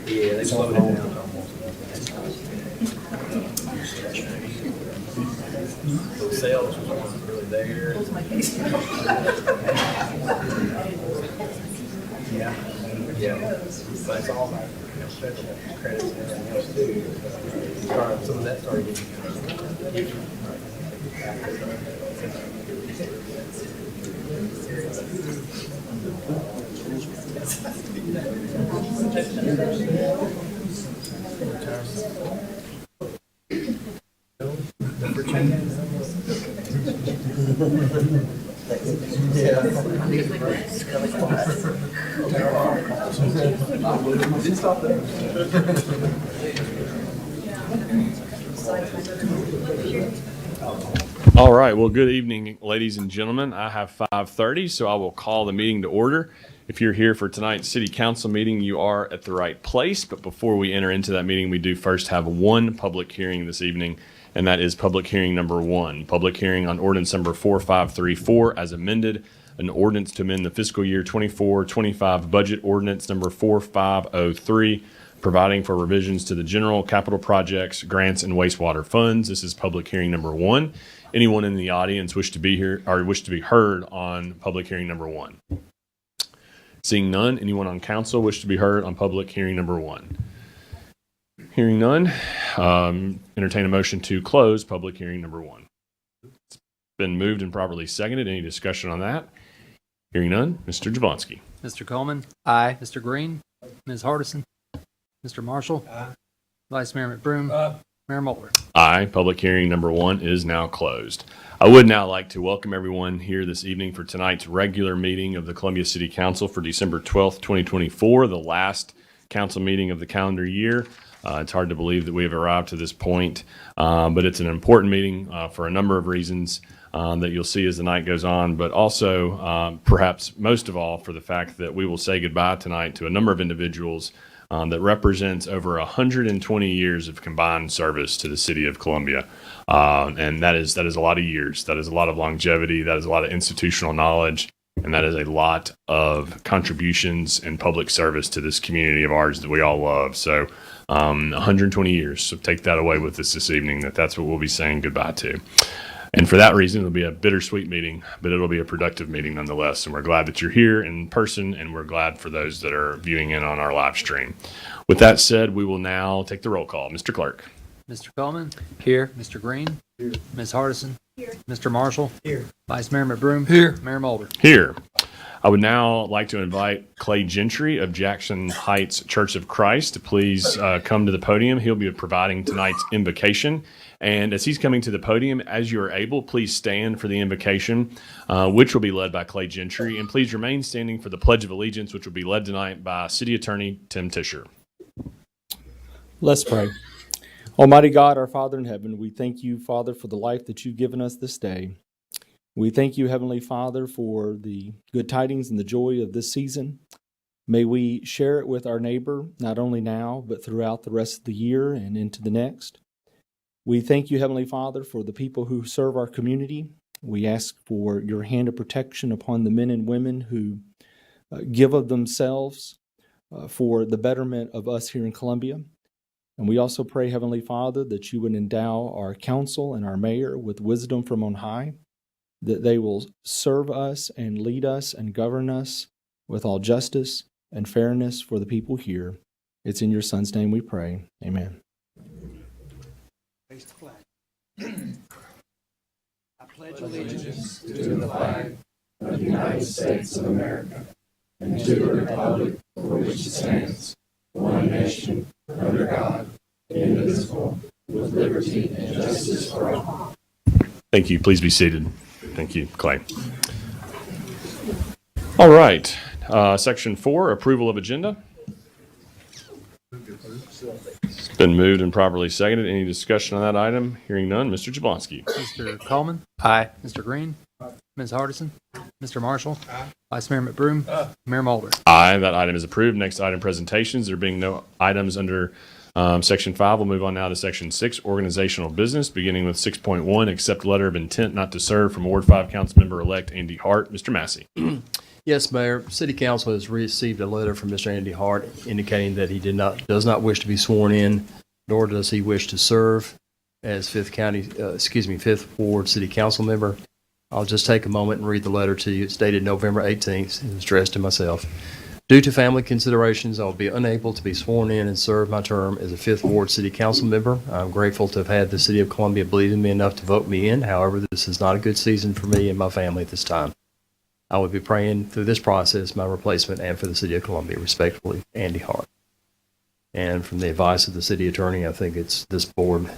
Yeah, they slowed it down. The sales wasn't really there. Yeah. But it's all about special credits and everything else too. Some of that started getting All right. Well, good evening, ladies and gentlemen. I have 5:30, so I will call the meeting to order. If you're here for tonight's city council meeting, you are at the right place. But before we enter into that meeting, we do first have one public hearing this evening, and that is public hearing number 1. Public hearing on ordinance number 4534 as amended, an ordinance to amend the fiscal year 24-25 budget ordinance number 4503, providing for revisions to the general capital projects, grants, and wastewater funds. This is public hearing number 1. Anyone in the audience wish to be here or wish to be heard on public hearing number 1? Seeing none, anyone on council wish to be heard on public hearing number 1? Hearing none, entertain a motion to close public hearing number 1. It's been moved and properly seconded. Any discussion on that? Hearing none, Mr. Jablonski. Mr. Coleman? Aye. Mr. Green? Ms. Hardison? Mr. Marshall? Aye. Vice Mayor McBroom? Mayor Mulder? Aye. Public hearing number 1 is now closed. I would now like to welcome everyone here this evening for tonight's regular meeting of the Columbia City Council for December 12th, 2024, the last council meeting of the calendar year. It's hard to believe that we have arrived to this point, but it's an important meeting for a number of reasons that you'll see as the night goes on, but also perhaps most of all for the fact that we will say goodbye tonight to a number of individuals that represents over 120 years of combined service to the city of Columbia. And that is a lot of years. That is a lot of longevity. That is a lot of institutional knowledge. And that is a lot of contributions and public service to this community of ours that we all love. So 120 years. So take that away with us this evening, that's what we'll be saying goodbye to. And for that reason, it'll be a bittersweet meeting, but it'll be a productive meeting nonetheless. And we're glad that you're here in person, and we're glad for those that are viewing in on our live stream. With that said, we will now take the roll call. Mr. Clerk. Mr. Coleman? Here. Mr. Green? Here. Ms. Hardison? Here. Mr. Marshall? Here. Vice Mayor McBroom? Here. Mayor Mulder? Here. I would now like to invite Clay Gentry of Jackson Heights Church of Christ to please come to the podium. He'll be providing tonight's invocation. And as he's coming to the podium, as you are able, please stand for the invocation, which will be led by Clay Gentry. And please remain standing for the Pledge of Allegiance, which will be led tonight by City Attorney Tim Tischer. Let's pray. Almighty God, our Father in heaven, we thank you, Father, for the life that you've given us this day. We thank you, Heavenly Father, for the good tidings and the joy of this season. May we share it with our neighbor, not only now, but throughout the rest of the year and into the next. We thank you, Heavenly Father, for the people who serve our community. We ask for your hand of protection upon the men and women who give of themselves for the betterment of us here in Columbia. And we also pray, Heavenly Father, that you would endow our council and our mayor with wisdom from on high, that they will serve us and lead us and govern us with all justice and fairness for the people here. It's in your Son's name we pray. Amen. Raise the flag. I pledge allegiance to the flag of the United States of America and to the republic for which it stands, one nation, under God, indivisible, with liberty and justice for all. Thank you. Please be seated. Thank you, Clay. All right. Section 4, approval of agenda. It's been moved and properly seconded. Any discussion on that item? Hearing none. Mr. Jablonski. Mr. Coleman. Aye. Mr. Green. Ms. Hardison. Mr. Marshall. Vice Mayor McBroom. Mayor Mulder. Aye. That item is approved. Next item, presentations. There being no items under Section 5, we'll move on now to Section 6, organizational business, beginning with 6.1, accept letter of intent not to serve from Ward 5 Councilmember-elect Andy Hart. Mr. Massey. Yes, Mayor. City Council has received a letter from Mr. Andy Hart indicating that he does not wish to be sworn in, nor does he wish to serve as Fifth Ward City Council member. I'll just take a moment and read the letter to you. It's dated November 18th. It's addressed to myself. Due to family considerations, I will be unable to be sworn in and serve my term as a Fifth Ward City Council member. I'm grateful to have had the City of Columbia believe in me enough to vote me in. However, this is not a good season for me and my family at this time. I will be praying through this process, my replacement, and for the City of Columbia. Respectfully, Andy Hart. And from the advice of the city attorney, I think this board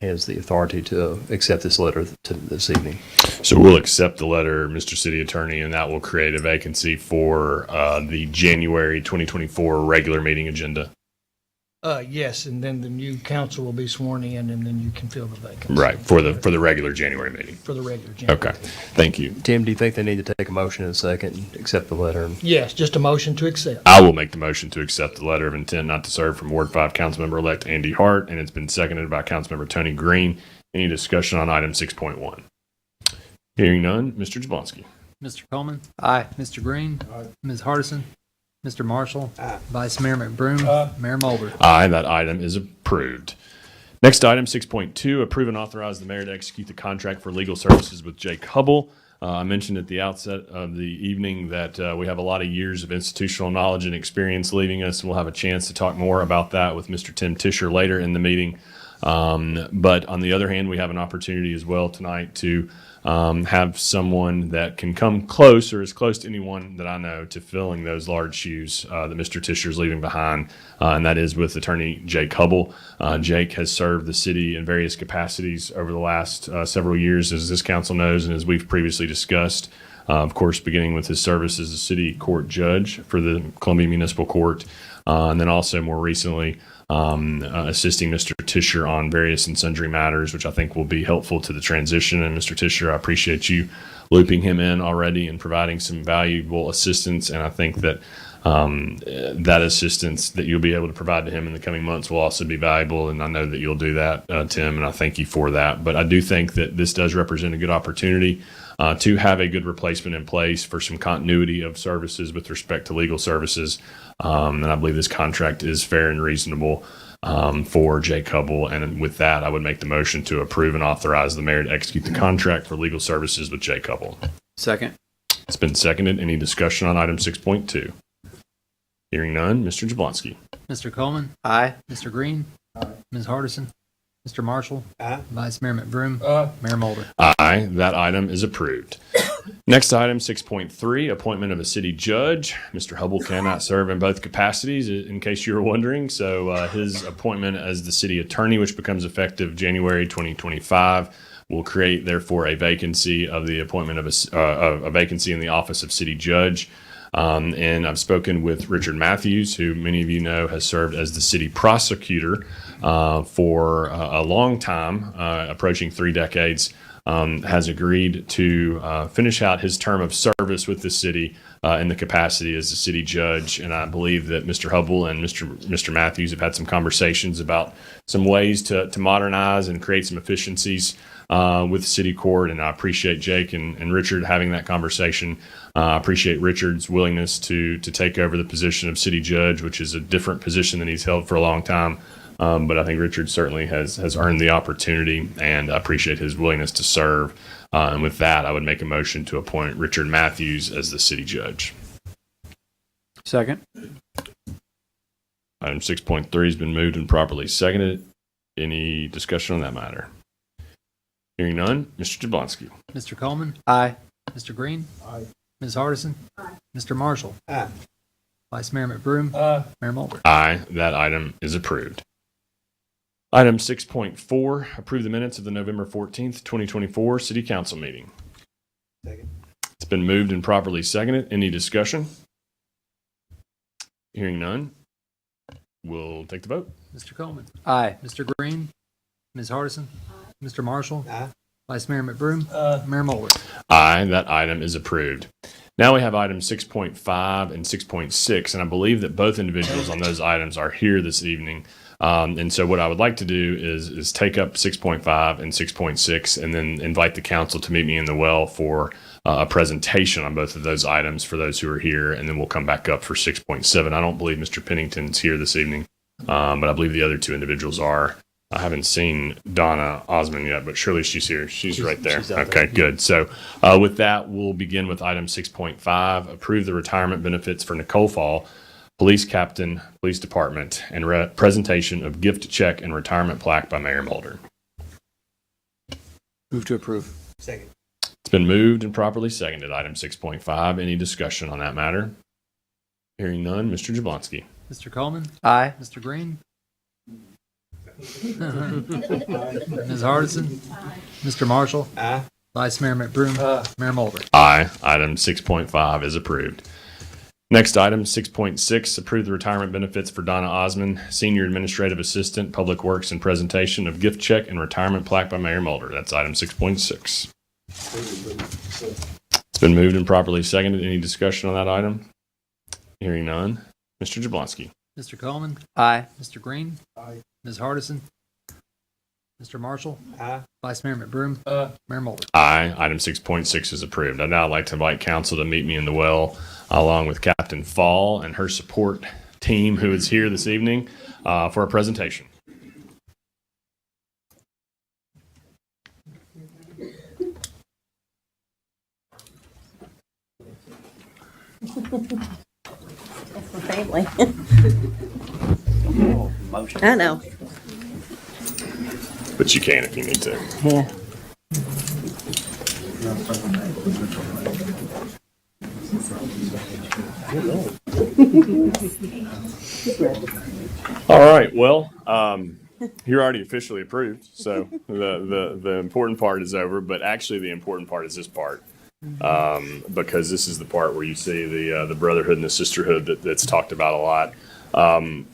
has the authority to accept this letter this evening. So we'll accept the letter, Mr. City Attorney, and that will create a vacancy for the January 2024 regular meeting agenda. Yes, and then the new council will be sworn in, and then you can fill the vacancy. Right, for the regular January meeting. For the regular January. Okay, thank you. Tim, do you think they need to take a motion in a second and accept the letter? Yes, just a motion to accept. I will make the motion to accept the letter of intent not to serve from Ward 5 Councilmember-elect Andy Hart, and it's been seconded by Councilmember Tony Green. Any discussion on item 6.1? Hearing none, Mr. Jablonski. Mr. Coleman. Aye. Mr. Green. Ms. Hardison. Mr. Marshall. Vice Mayor McBroom. Mayor Mulder. Aye, that item is approved. Next item, 6.2, approve and authorize the mayor to execute the contract for legal services with Jake Hubble. I mentioned at the outset of the evening that we have a lot of years of institutional knowledge and experience leaving us. We'll have a chance to talk more about that with Mr. Tim Tischer later in the meeting. But on the other hand, we have an opportunity as well tonight to have someone that can come close or as close to anyone that I know to filling those large shoes that Mr. Tischer is leaving behind, and that is with attorney Jake Hubble. Jake has served the city in various capacities over the last several years, as this council knows, and as we've previously discussed. Of course, beginning with his service as a city court judge for the Columbia Municipal Court, and then also more recently assisting Mr. Tischer on various and sundry matters, which I think will be helpful to the transition. And Mr. Tischer, I appreciate you looping him in already and providing some valuable assistance. And I think that that assistance that you'll be able to provide to him in the coming months will also be valuable. And I know that you'll do that, Tim, and I thank you for that. But I do think that this does represent a good opportunity to have a good replacement in place for some continuity of services with respect to legal services. And I believe this contract is fair and reasonable for Jake Hubble. And with that, I would make the motion to approve and authorize the mayor to execute the contract for legal services with Jake Hubble. Second. It's been seconded. Any discussion on item 6.2? Hearing none, Mr. Jablonski. Mr. Coleman. Aye. Mr. Green. Ms. Hardison. Mr. Marshall. Aye. Vice Mayor McBroom. Mayor Mulder. Aye, that item is approved. Next item, 6.3, appointment of a city judge. Mr. Hubble cannot serve in both capacities, in case you were wondering. So his appointment as the city attorney, which becomes effective January 2025, will create, therefore, a vacancy of the appointment of a vacancy in the office of city judge. And I've spoken with Richard Matthews, who many of you know has served as the city prosecutor for a long time, approaching 3 decades, has agreed to finish out his term of service with the city in the capacity as the city judge. And I believe that Mr. Hubble and Mr. Matthews have had some conversations about some ways to modernize and create some efficiencies with city court. And I appreciate Jake and Richard having that conversation. I appreciate Richard's willingness to take over the position of city judge, which is a different position than he's held for a long time. But I think Richard certainly has earned the opportunity, and I appreciate his willingness to serve. And with that, I would make a motion to appoint Richard Matthews as the city judge. Second. Item 6.3 has been moved and properly seconded. Any discussion on that matter? Hearing none, Mr. Jablonski. Mr. Coleman. Aye. Mr. Green. Aye. Ms. Hardison. Mr. Marshall. Aye. Vice Mayor McBroom. Mayor Mulder. Aye, that item is approved. Item 6.4, approve the minutes of the November 14th, 2024 City Council meeting. Second. It's been moved and properly seconded. Any discussion? Hearing none, we'll take the vote. Mr. Coleman. Aye. Mr. Green. Ms. Hardison. Mr. Marshall. Aye. Vice Mayor McBroom. Mayor Mulder. Aye, that item is approved. Now we have items 6.5 and 6.6, and I believe that both individuals on those items are here this evening. And so what I would like to do is take up 6.5 and 6.6 and then invite the council to meet me in the well for a presentation on both of those items for those who are here, and then we'll come back up for 6.7. I don't believe Mr. Pennington's here this evening, but I believe the other two individuals are. I haven't seen Donna Osmond yet, but surely she's here. She's right there. she's out Okay, there. good. So with that, we'll begin with item 6.5, approve the retirement benefits for Nicole Fall, Police Captain, Police Department, and presentation of gift check and retirement plaque by Mayor Mulder. Move to approve. Second. It's been moved and properly seconded. Item 6.5. Any discussion on that matter? Hearing none, Mr. Jablonski. Mr. Coleman. Aye. Mr. Green. Ms. Hardison. Mr. Marshall. Aye. Vice Mayor McBroom. Mayor Mulder. Aye. Item 6.5 is approved. Next item, 6.6, approve the retirement benefits for Donna Osmond, Senior Administrative Assistant, Public Works, and presentation of gift check and retirement plaque by Mayor Mulder. That's item 6.6. It's been moved and properly seconded. Any discussion on that item? Hearing none. Mr. Jablonski. Mr. Coleman. Aye. Mr. Green. Aye. Ms. Hardison. Mr. Marshall. Aye. Vice Mayor McBroom. Mayor Mulder. Aye. Item 6.6 is approved. I'd now like to invite council to meet me in the well, along with Captain Fall and her support team who is here this evening for a presentation. Family. I know. But you can if you need to. Yeah. All right. Well, you're already officially approved, so the important part is over. But actually, the important part is this part, because this is the part where you see the brotherhood and the sisterhood that's talked about a lot. I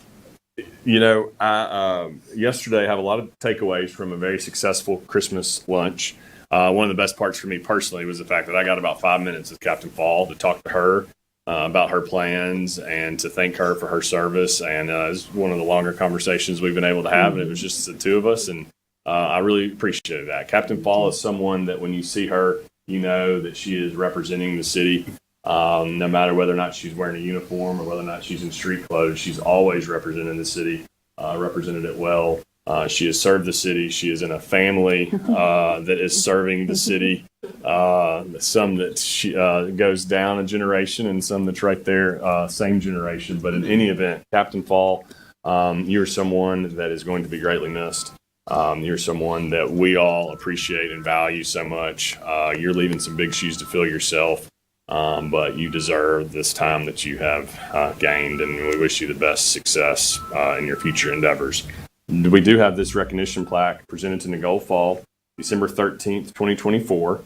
yesterday have a lot of takeaways from a very successful Christmas lunch. One of the best parts for me personally was the fact that I got about 5 minutes with Captain Fall to talk to her about her plans and to thank her for her service. And it's one of the longer conversations we've been able to have, and it was just the two of us. And I really appreciated that. Captain Fall is someone that when you see her, you know that she is representing the city. No matter whether or not she's wearing a uniform or whether or not she's in street clothes, she's always representing the city, represented it well. She has served the city. She is in a family that is serving the city. Some that she goes down a generation and some that's right there, same generation. But in any event, Captain Fall, you're someone that is going to be greatly missed. You're someone that we all appreciate and value so much. You're leaving some big shoes to fill yourself. But you deserve this time that you have gained, and we wish you the best success in your future endeavors. We do have this recognition plaque presented to Nicole Fall, December 13th, 2024.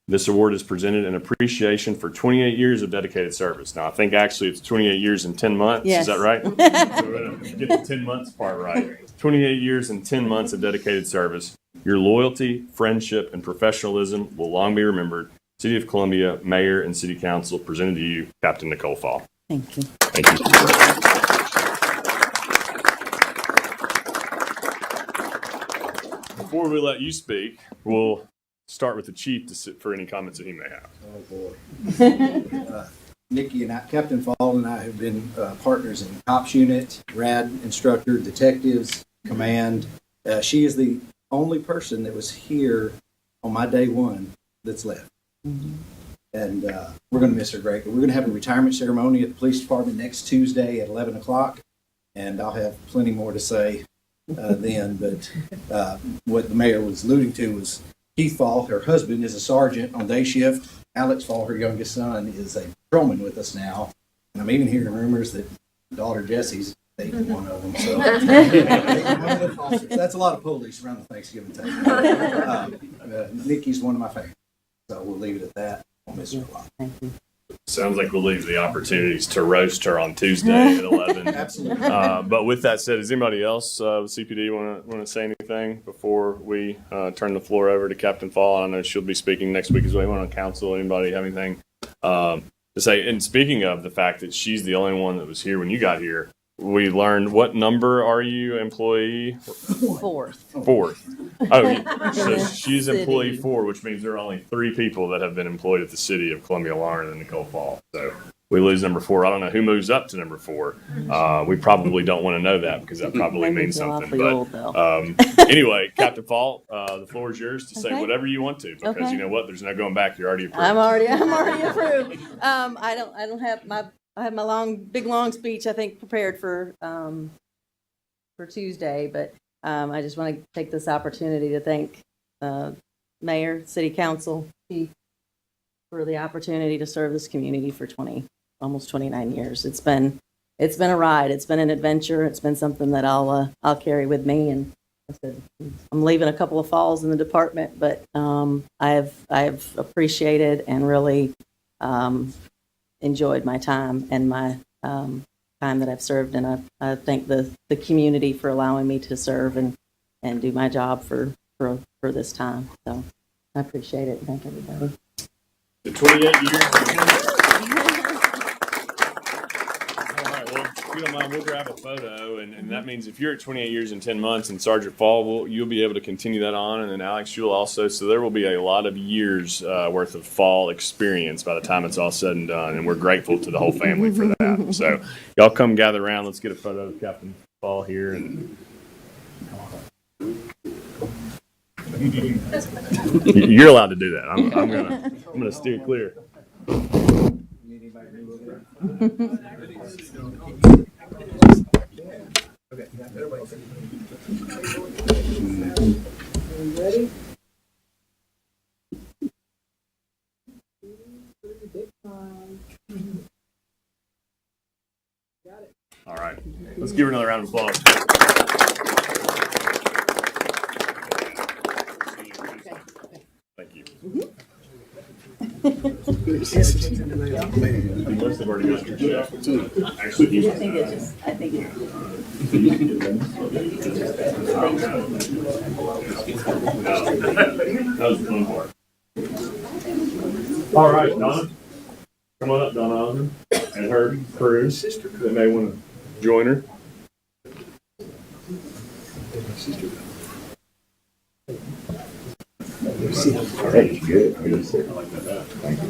This award is presented in appreciation for 28 years of dedicated service. Now, I think actually it's 28 years and 10 months. Yes. Is that right? So we're going to get the 10 months part right. 28 years and 10 months of dedicated service. Your loyalty, friendship, and professionalism will long be remembered. City of Columbia, Mayor, and City Council presented to you, Captain Nicole Fall. Thank you. Thank you. Before we let you speak, we'll start with the chief to sit for any comments that he may have. Oh, boy. Nikki and I, Captain Fall and I have been partners in COPS unit, RAD instructor, detectives, command. She is the only person that was here on my day one that's left. And we're going to miss her greatly. We're going to have a retirement ceremony at the police department next Tuesday at 11 o'clock. And I'll have plenty more to say then. But what the mayor was alluding to was Keith Fall, her husband, is a sergeant on day shift. Alex Fall, her youngest son, is a patrolman with us now. And I'm even hearing rumors that daughter Jessie's dating one of them. So that's a lot of police around the Thanksgiving table. Nikki's one of my favorites. So we'll leave it at that. I'll miss her a lot. Sounds like we'll leave the opportunities to roast her on Tuesday at 11. Absolutely. But with that said, does anybody else with CPD want to say anything before we turn the floor over to Captain Fall? I know she'll be speaking next week as well. Anyone on council? Anybody have anything to say? And speaking of the fact that she's the only one that was here when you got here, we learned, what number are you, employee? Fourth. Fourth. Oh, so she's employee 4, which means there are only 3 people that have been employed at the city of Columbia Lauren and Nicole Fall. So we lose number 4. I don't know who moves up to number 4. We probably don't want to know that because that probably means something. But anyway, Captain Fall, the floor is yours to say whatever you want to, because you know what? There's no going back. You're already approved. I'm already approved. I have my big long speech, I think, prepared for Tuesday, but I just want to take this opportunity to thank Mayor, City Council, Chief, for the opportunity to serve this community for almost 29 years. It's been a ride. It's been an adventure. It's been something that I'll carry with me. And I said, I'm leaving a couple of falls in the department, but I've appreciated and really enjoyed my time and my time that I've served, and I thank the community for allowing me to serve and do my job for this time. So I appreciate it. Thank everybody. The 28 years. All right, well, if you don't mind, we'll grab a photo, and that means if you're at 28 years and 10 months and Sergeant Fall, you'll be able to continue that on, and then Alex, you'll also, so there will be a lot of years worth of Fall experience by the time it's all said and done, and we're grateful to the whole family for that. So y'all come gather around. Let's get a photo of Captain Fall here. And you're allowed to do that. I'm gonna steer clear. Ready? All right, let's give her another round of applause. Thank you. He must have already got your check too. Actually, he's I think it's that was the fun part. All right, Donna. Come on up, Donna Osmond, and her crew that may want to join her. All right, good. I like that. Thank you.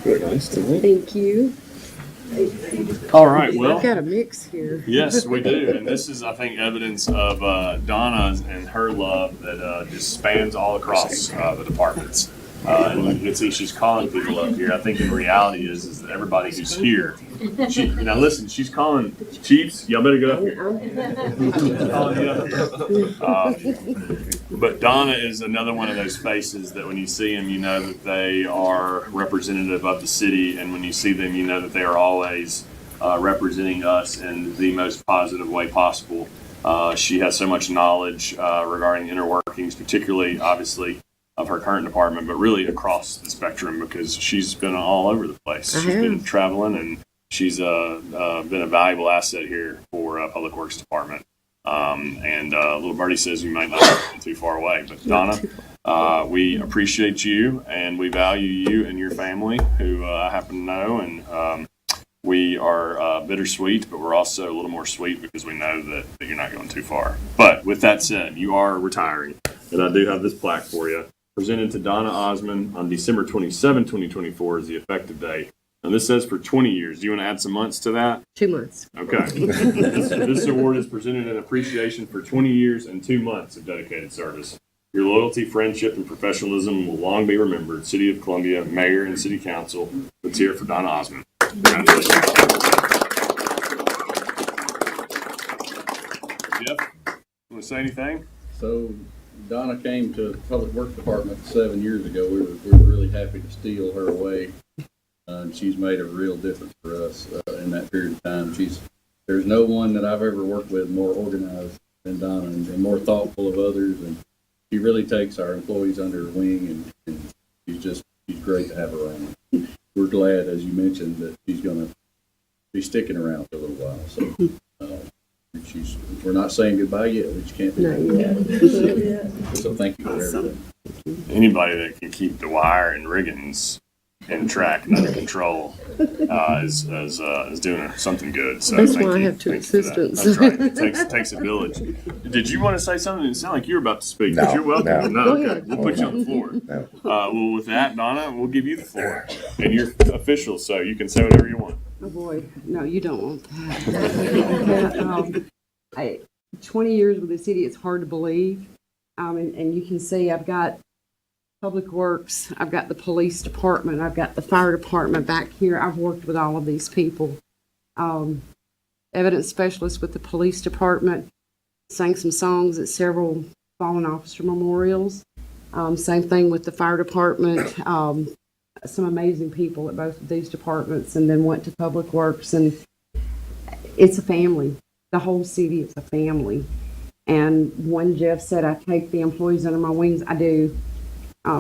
Very nice to meet you. Thank you. All right, well. We've got a mix here. Yes, we do. And this is, I think, evidence of Donna and her love that just spans all across the departments. And you can see she's calling people up here. I think the reality is that everybody who's here, now listen, she's calling chiefs. Y'all better get up here. Calling you up here. But Donna is another one of those faces that when you see them, you know that they are representative of the city. And when you see them, you know that they are always representing us in the most positive way possible. She has so much knowledge regarding inner workings, particularly, obviously, of her current department, but really across the spectrum because she's been all over the place. She's been traveling, and she's been a valuable asset here for Public Works Department. And little birdie says you might not be too far away, but Donna, we appreciate you and we value you and your family, who I happen to know, and we are bittersweet, but we're also a little more sweet because we know that you're not going too far. But with that said, you are retiring, and I do have this plaque for you. Presented to Donna Osmond on December 27, 2024 is the effective date. Now, this says for 20 years. Do you want to add some months to that? 2 months. Okay. This award is presented in appreciation for 20 years and 2 months of dedicated service. Your loyalty, friendship, and professionalism will long be remembered. City of Columbia Mayor and City Council. Let's hear it for Donna Osmond. Congratulations. Jeff, want to say anything? So Donna came to the Public Works Department 7 years ago. We were really happy to steal her away. And she's made a real difference for us in that period of time. There's no one that I've ever worked with more organized than Donna and more thoughtful of others. And she really takes our employees under her wing, and she's great to have around. We're glad, as you mentioned, that she's going to be sticking around for a little while. So we're not saying goodbye yet. We just can't do that. So thank you for everything. Anybody that can keep the wire and riggings in track and under control is doing something good. So That's thank why I you. have two Thanks for that. assistants. That's right. It takes a village. Did you want to say something? It sounded like you were about to speak. No, You're welcome. no. Go Okay. ahead. We'll put you on the floor. No. Well, with that, Donna, we'll give you the floor. And you're official, so you can say whatever you want. Oh, boy. No, you don't want that. 20 years with the city, it's hard to believe. And you can see I've got Public Works, I've got the police department, I've got the fire department back here. I've worked with all of these people. Evidence specialist with the police department, sang some songs at several fallen officer memorials. Same thing with the fire department. Some amazing people at both of these departments, and then went to Public Works, and it's a family. The whole city is a family. And when Jeff said I take the employees under my wings, I do.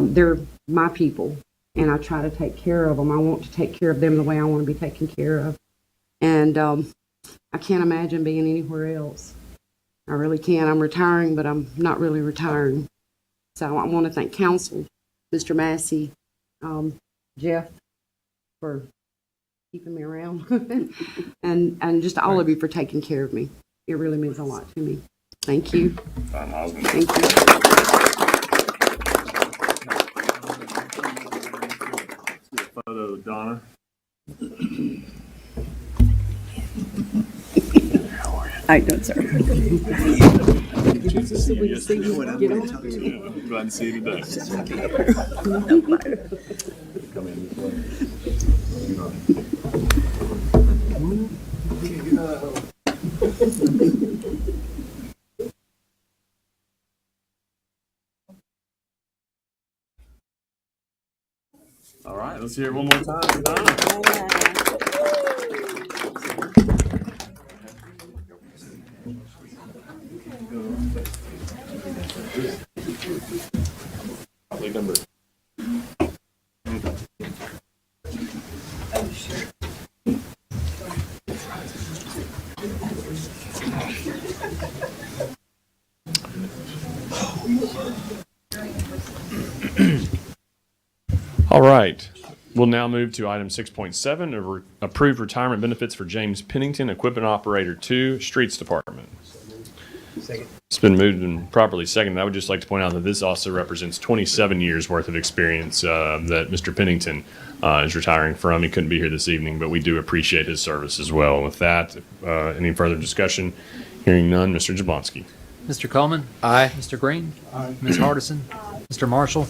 They're my people, and I try to take care of them. I want to take care of them the way I want to be taken care of. And I can't imagine being anywhere else. I really can't. I'm retiring, but I'm not really retiring. So I want to thank council, Mr. Massey, Jeff, for keeping me around, and just all of you for taking care of me. It really means a lot to me. Thank you. Donna Osmond. Thank you. Photo of Donna. I don't, sir. So we see you get on. Glad to see you today. Come in this way. All right, let's hear it one more time for Donna. Probably number. All right. We'll now move to item 6.7, approved retirement benefits for James Pennington, Equipment Operator 2, Streets Department. Second. It's been moved and properly seconded. I would just like to point out that this also represents 27 years worth of experience that Mr. Pennington is retiring from. He couldn't be here this evening, but we do appreciate his service as well. With that, any further discussion? Hearing none, Mr. Jablonski. Mr. Coleman? Aye. Mr. Green? Ms. Hardison? Mr. Marshall?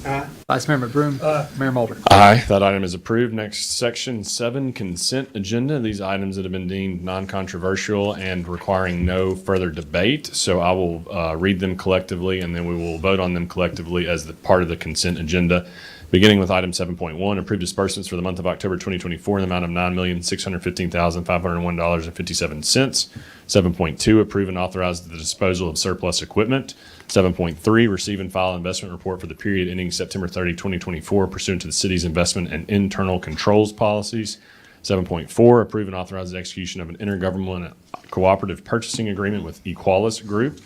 Vice Mayor McBroom? Mayor Mulder? Aye, that item is approved. Next, section 7, consent agenda. These items that have been deemed non-controversial and requiring no further debate. So I will read them collectively, and then we will vote on them collectively as the part of the consent agenda. Beginning with item 7.1, approved disbursements for the month of October 2024 in the amount of $9,615,501.57. 7.2, approve and authorize the disposal of surplus equipment. 7.3, receive and file investment report for the period ending September 30, 2024 pursuant to the city's investment and internal controls policies. 7.4, approve and authorize the execution of an intergovernmental cooperative purchasing agreement with Equalis Group.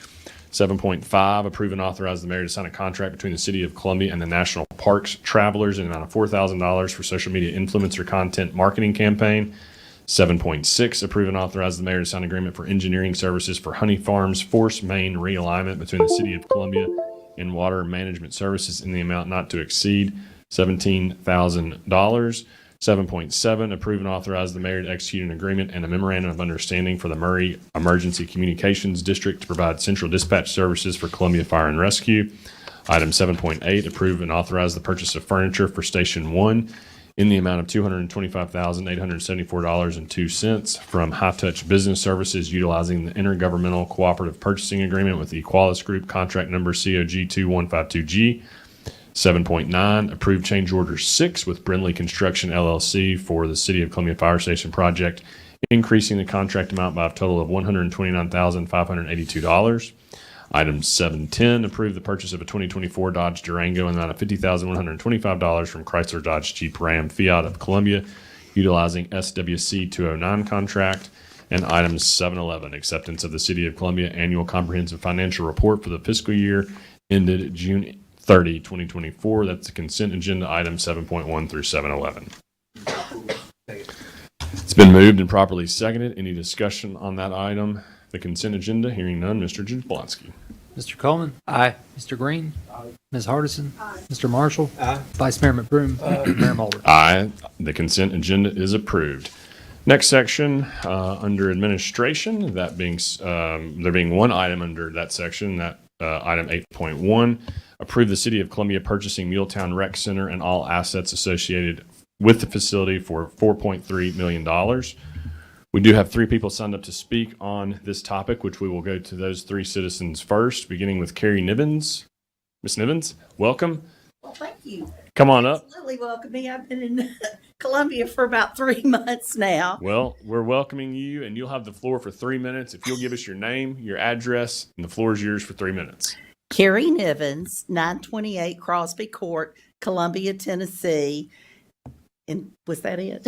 7.5, approve and authorize the mayor to sign a contract between the City of Columbia and the National Parks Travelers in the amount of $4,000 for social media influencer content marketing campaign. 7.6, approve and authorize the mayor to sign an agreement for engineering services for Honey Farms Force Main realignment between the City of Columbia and Water Management Services in the amount not to exceed $17,000. 7.7, approve and authorize the mayor to execute an agreement and a memorandum of understanding for the Murray Emergency Communications District to provide central dispatch services for Columbia Fire and Rescue. Item 7.8, approve and authorize the purchase of furniture for Station 1 in the amount of $225,874.02 from High Touch Business Services utilizing the Intergovernmental Cooperative Purchasing Agreement with the Equalis Group, contract number COG 2152G. 7.9, approve change order 6 with Brindley Construction LLC for the City of Columbia Fire Station project, increasing the contract amount by a total of $129,582. Item 7.10, approve the purchase of a 2024 Dodge Durango in the amount of $50,125 from Chrysler Dodge Jeep Ram Fiat of Columbia, utilizing SWC 209 contract. And item 7.11, acceptance of the City of Columbia Annual Comprehensive Financial Report for the fiscal year ended June 30, 2024. That's the consent agenda, item 7.1 through 7.11. It's been moved and properly seconded. Any discussion on that item? The consent agenda, hearing none. Mr. Jablonski. Mr. Coleman? Aye. Mr. Green? Aye. Ms. Hardison? Aye. Mr. Marshall? Aye. Vice Mayor McBroom? Mayor Mulder? Aye. The consent agenda is approved. Next section, under administration, that being, there being one item under that section, that item 8.1, approve the City of Columbia purchasing Muletown Rec Center and all assets associated with the facility for $4.3 million. We do have 3 people signed up to speak on this topic, which we will go to those 3 citizens first, beginning with Carrie Nivens. Ms. Nivens, welcome. Well, thank you. Come on up. Absolutely welcome me. I've been in Columbia for about 3 months now. Well, we're welcoming you, and you'll have the floor for 3 minutes. If you'll give us your name, your address, and the floor is yours for 3 minutes. Carrie Nivens, 928 Crosby Court, Columbia, Tennessee. And was that it?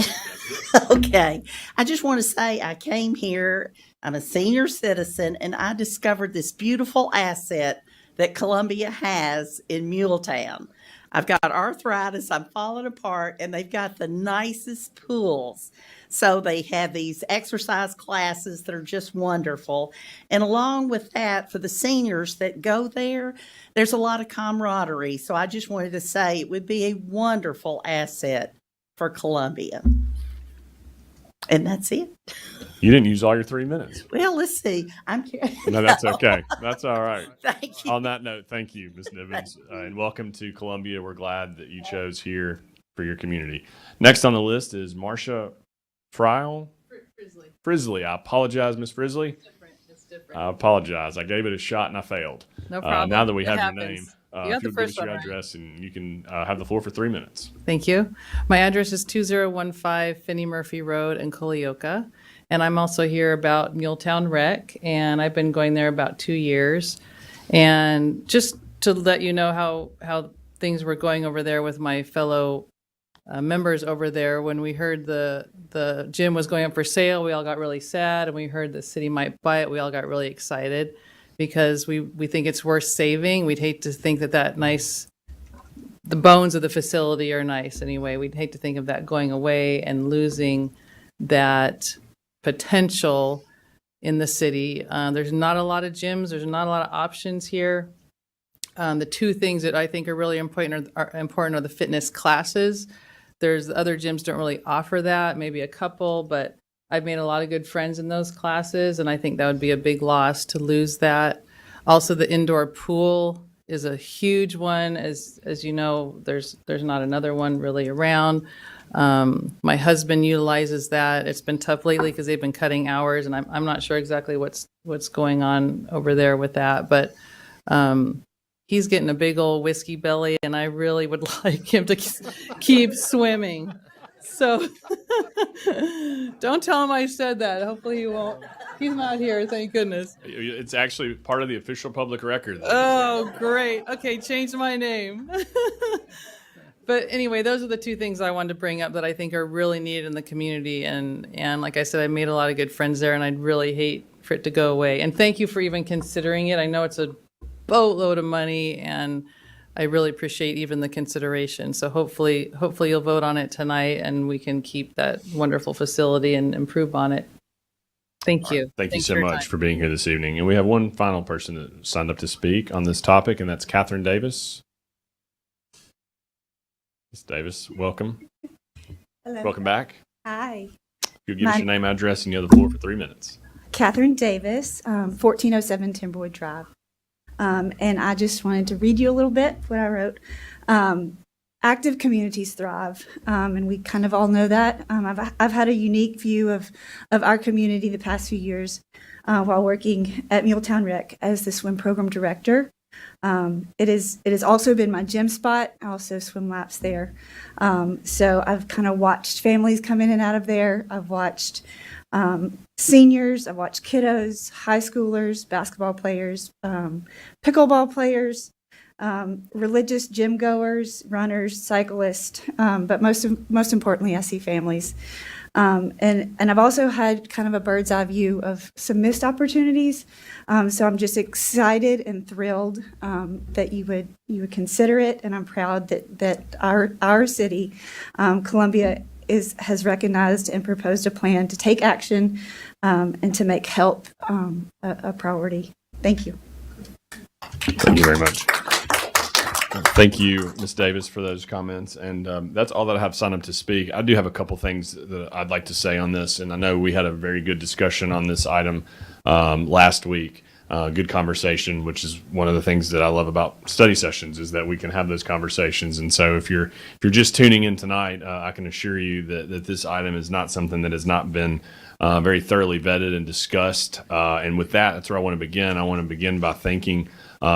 Okay. I just want to say I came here. I'm a senior citizen, and I discovered this beautiful asset that Columbia has in Muletown. I've got arthritis. I'm falling apart, and they've got the nicest pools. So they have these exercise classes that are just wonderful. And along with that, for the seniors that go there, there's a lot of camaraderie. So I just wanted to say it would be a wonderful asset for Columbia. And that's it. You didn't use all your 3 minutes. Well, let's see. I'm curious. No, that's okay. That's all right. Thank you. On that note, thank you, Ms. Nivens, and welcome to Columbia. We're glad that you chose here for your community. Next on the list is Marcia Friel. Frisley. I apologize, Ms. Frisley. It's different. I apologize. I gave it a shot and I failed. No problem. Now that we It have happens. your name, You got if you'll the give us first your one right. address and you can have the floor for 3 minutes. Thank you. My address is 2015 Finney Murphy Road in Colioca. And I'm also here about Muletown Rec, and I've been going there about 2 years. And just to let you know how things were going over there with my fellow members over there, when we heard the gym was going up for sale, we all got really sad. And we heard the city might buy it, we all got really excited because we think it's worth saving. We'd hate to think that the bones of the facility are nice anyway. We'd hate to think of that going away and losing that potential in the city. There's not a lot of gyms. There's not a lot of options here. The 2 things that I think are really important are the fitness classes. There's other gyms don't really offer that, maybe a couple, but I've made a lot of good friends in those classes, and I think that would be a big loss to lose that. Also, the indoor pool is a huge one. As you know, there's not another one really around. My husband utilizes that. It's been tough lately because they've been cutting hours, and I'm not sure exactly what's going on over there with that. But he's getting a big old whiskey belly, and I really would like him to keep swimming. So don't tell him I said that. Hopefully he won't. He's not here, thank goodness. It's actually part of the official public record. Oh, great. Okay, change my name. But anyway, those are the 2 things I wanted to bring up that I think are really needed in the community. And like I said, I made a lot of good friends there, and I'd really hate for it to go away. And thank you for even considering it. I know it's a boatload of money, and I really appreciate even the consideration. So hopefully you'll vote on it tonight, and we can keep that wonderful facility and improve on it. Thank you. Thank you Thanks so for your much time. for being here this evening. And we have one final person that signed up to speak on this topic, and that's Catherine Davis. Ms. Davis, welcome. Hello. Welcome back. Hi. You'll give us your name, address, and you have the floor for 3 minutes. Catherine Davis, 1407 Timberwood Drive. And I just wanted to read you a little bit what I wrote. Active communities thrive, and we kind of all know that. I've had a unique view of our community the past few years while working at Muletown Rec as the swim program director. It has also been my gym spot. I also swim laps there. So I've kind of watched families come in and out of there. I've watched seniors, I've watched kiddos, high schoolers, basketball players, pickleball players, religious gym goers, runners, cyclists, but most importantly, I see families. And I've also had kind of a bird's eye view of some missed opportunities. So I'm just excited and thrilled that you would consider it, and I'm proud that our city, Columbia, has recognized and proposed a plan to take action and to make health a priority. Thank you. Thank you very much. Thank you, Ms. Davis, for those comments. And that's all that I have signed up to speak. I do have a couple things that I'd like to say on this. And I know we had a very good discussion on this item last week. Good conversation, which is one of the things that I love about study sessions, is that we can have those conversations. And so if you're just tuning in tonight, I can assure you that this item is not something that has not been very thoroughly vetted and discussed. And with that, that's where I want to begin. I want to begin by thanking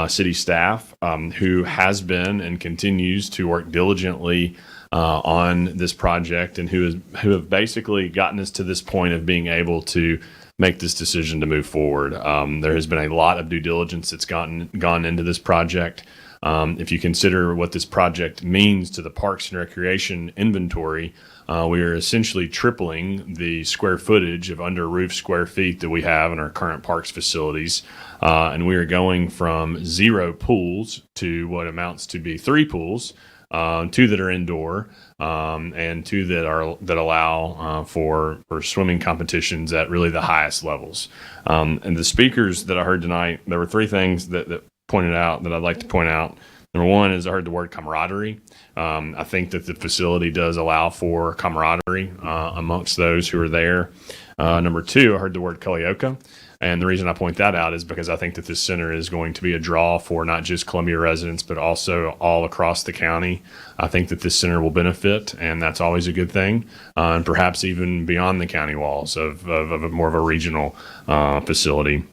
city staff who has been and continues to work diligently on this project, and who have basically gotten us to this point of being able to make this decision to move forward. There has been a lot of due diligence that's gone into this project. If you consider what this project means to the Parks and Recreation inventory, we are essentially tripling the square footage of under roof square feet that we have in our current parks facilities. And we are going from 0 pools to what amounts to be 3 pools, 2 that are indoor, and 2 that allow for swimming competitions at really the highest levels. And the speakers that I heard tonight, there were 3 things that pointed out that I'd like to point out. Number 1 is I heard the word camaraderie. I think that the facility does allow for camaraderie amongst those who are there. Number 2, I heard the word Culleoka. And the reason I point that out is because I think that this center is going to be a draw for not just Columbia residents, but also all across the county. I think that this center will benefit, and that's always a good thing, and perhaps even beyond the county walls of more of a regional facility.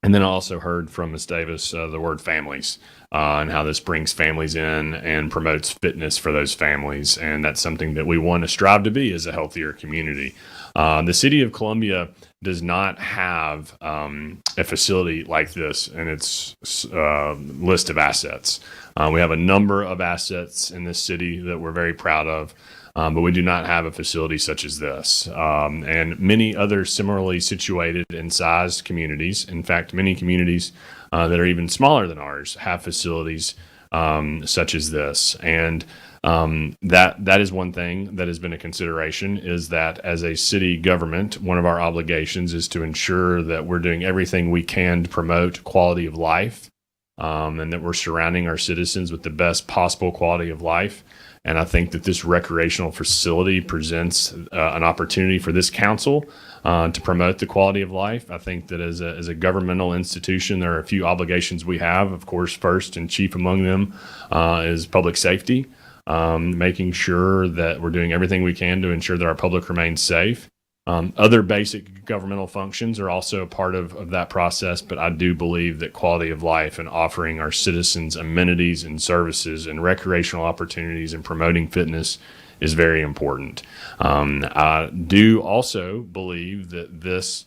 And then I also heard from Ms. Davis the word families, and how this brings families in and promotes fitness for those families. And that's something that we want to strive to be as a healthier community. The city of Columbia does not have a facility like this in its list of assets. We have a number of assets in this city that we're very proud of. But we do not have a facility such as this. And many other similarly situated and sized communities, in fact, many communities that are even smaller than ours, have facilities such as this. And that is one thing that has been a consideration, is that as a city government, one of our obligations is to ensure that we're doing everything we can to promote quality of life, and that we're surrounding our citizens with the best possible quality of life. And I think that this recreational facility presents an opportunity for this council to promote the quality of life. I think that as a governmental institution, there are a few obligations we have. Of course, first and chief among them is public safety, making sure that we're doing everything we can to ensure that our public remains safe. Other basic governmental functions are also a part of that process, but I do believe that quality of life and offering our citizens amenities and services and recreational opportunities and promoting fitness is very important. I do also believe that this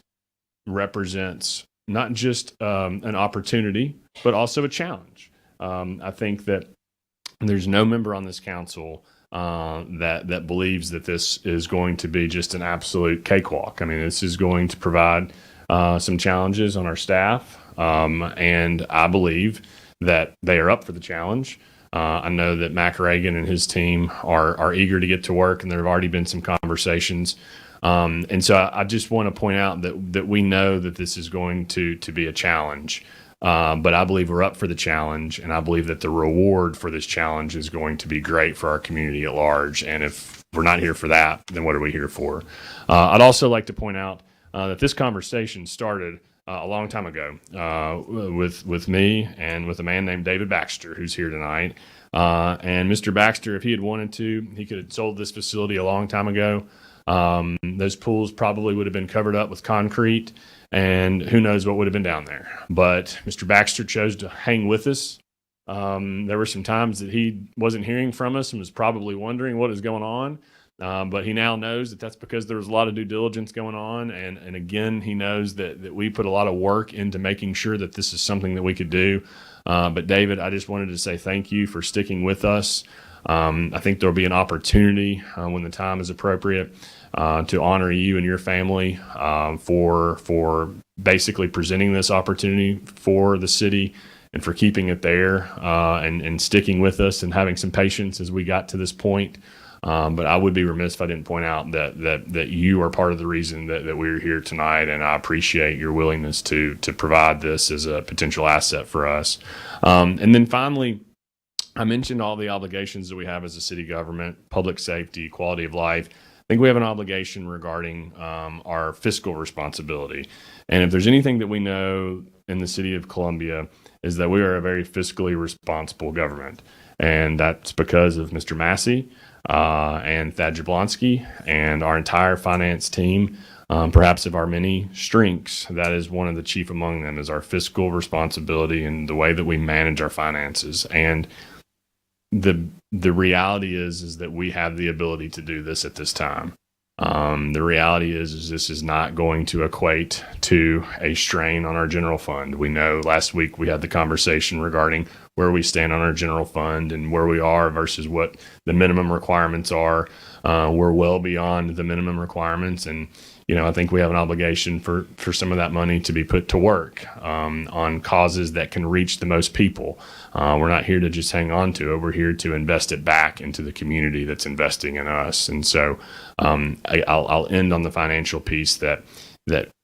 represents not just an opportunity, but also a challenge. I think that there's no member on this council that believes that this is going to be just an absolute cakewalk. I mean, this is going to provide some challenges on our staff, and I believe that they are up for the challenge. I know that Mac Reagan and his team are eager to get to work, and there have already been some conversations. And so I just want to point out that we know that this is going to be a challenge. But I believe we're up for the challenge, and I believe that the reward for this challenge is going to be great for our community at large. And if we're not here for that, then what are we here for? I'd also like to point out that this conversation started a long time ago with me and with a man named David Baxter, who's here tonight. And Mr. Baxter, if he had wanted to, he could have sold this facility a long time ago. Those pools probably would have been covered up with concrete, and who knows what would have been down there. But Mr. Baxter chose to hang with us. There were some times that he wasn't hearing from us and was probably wondering what is going on. But he now knows that that's because there was a lot of due diligence going on. And again, he knows that we put a lot of work into making sure that this is something that we could do. But David, I just wanted to say thank you for sticking with us. I think there'll be an opportunity when the time is appropriate to honor you and your family for basically presenting this opportunity for the city and for keeping it there and sticking with us and having some patience as we got to this point. But I would be remiss if I didn't point out that you are part of the reason that we're here tonight, and I appreciate your willingness to provide this as a potential asset for us. And then finally, I mentioned all the obligations that we have as a city government, public safety, quality of life. I think we have an obligation regarding our fiscal responsibility. And if there's anything that we know in the city of Columbia is that we are a very fiscally responsible government. And that's because of Mr. Massey and Thad Jablonski and our entire finance team. Perhaps of our many strengths, that is one of the chief among them, is our fiscal responsibility and the way that we manage our finances. And the reality is that we have the ability to do this at this time. The reality is this is not going to equate to a strain on our general fund. We know last week we had the conversation regarding where we stand on our general fund and where we are versus what the minimum requirements are. We're well beyond the minimum requirements, and I think we have an obligation for some of that money to be put to work on causes that can reach the most people. We're not here to just hang on to it. We're here to invest it back into the community that's investing in us. And so I'll end on the financial piece that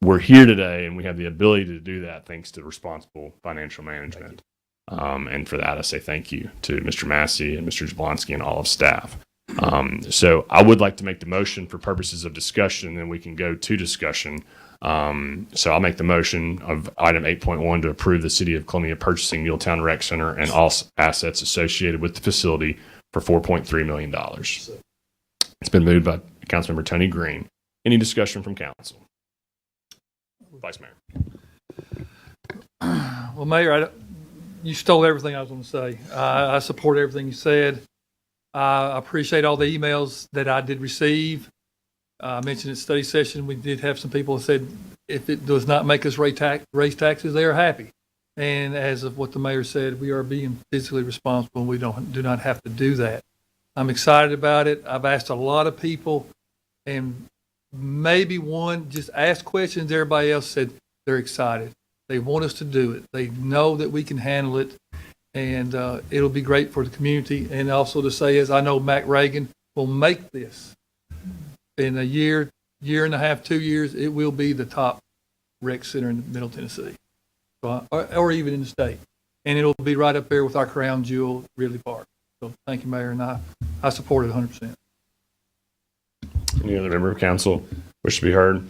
we're here today and we have the ability to do that thanks to responsible financial management. And for that, I say thank you to Mr. Massey and Mr. Jablonski and all of staff. So I would like to make the motion for purposes of discussion, and then we can go to discussion. So I'll make the motion of item 8.1 to approve the City of Columbia purchasing Muletown Rec Center and all assets associated with the facility for $4.3 million. It's been moved by Councilmember Tony Green. Any discussion from council? Vice Mayor. Well, Mayor, you stole everything I was going to say. I support everything you said. I appreciate all the emails that I did receive. I mentioned at study session, we did have some people that said if it does not make us raise taxes, they are happy. And as of what the mayor said, we are being fiscally responsible, and we do not have to do that. I'm excited about it. I've asked a lot of people, and maybe one just asked questions. Everybody else said they're excited. They want us to do it. They know that we can handle it. And it'll be great for the community. And also to say is I know Mac Reagan will make this in a year and a half, 2 years. It will be the top rec center in Middle Tennessee, or even in the state. And it'll be right up there with our crown jewel, Ridley Park. So thank you, Mayor, and I support it 100%. Any other member of council wish to be heard?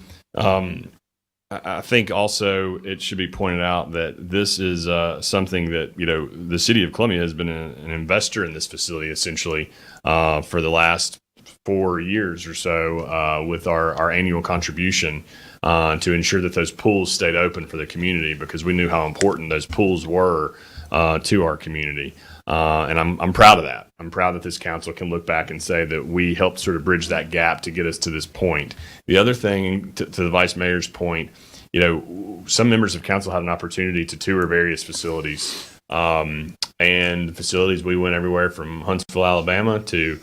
I think also it should be pointed out that this is something that, the city of Columbia has been an investor in this facility essentially for the last 4 years or so with our annual contribution to ensure that those pools stayed open for the community, because we knew how important those pools were to our community. And I'm proud of that. I'm proud that this council can look back and say that we helped sort of bridge that gap to get us to this point. The other thing, to the vice mayor's point, some members of council had an opportunity to tour various facilities. And facilities, we went everywhere from Huntsville, Alabama to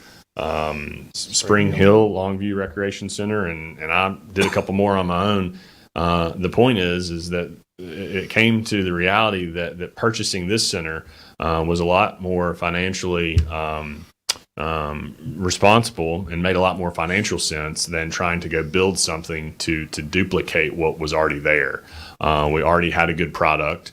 Spring Hill, Longview Recreation Center, and I did a couple more on my own. The point is that it came to the reality that purchasing this center was a lot more financially responsible and made a lot more financial sense than trying to go build something to duplicate what was already there. We already had a good product.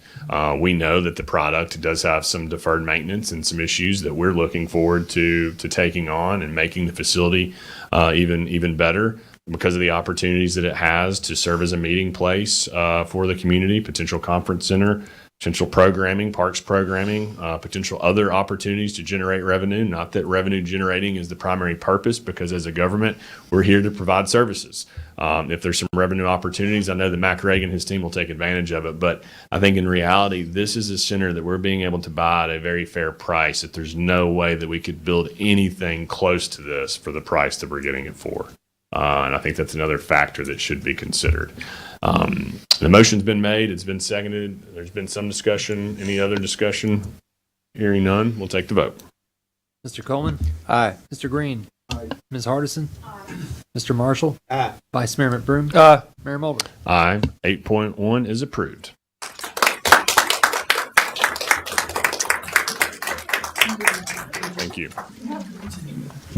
We know that the product does have some deferred maintenance and some issues that we're looking forward to taking on and making the facility even better because of the opportunities that it has to serve as a meeting place for the community, potential conference center, potential programming, parks programming, potential other opportunities to generate revenue. Not that revenue generating is the primary purpose, because as a government, we're here to provide services. If there's some revenue opportunities, I know that Mac Reagan and his team will take advantage of it. But I think in reality, this is a center that we're being able to buy at a very fair price, that there's no way that we could build anything close to this for the price that we're getting it for. And I think that's another factor that should be considered. The motion's been made. It's been seconded. There's been some discussion. Any other discussion? Hearing none, we'll take the vote. Mr. Coleman? Aye. Mr. Green? Ms. Hardison? Mr. Marshall? Aye. Vice Mayor McBroom? Aye. Mayor Mulder? Aye. 8.1 is approved. Thank you.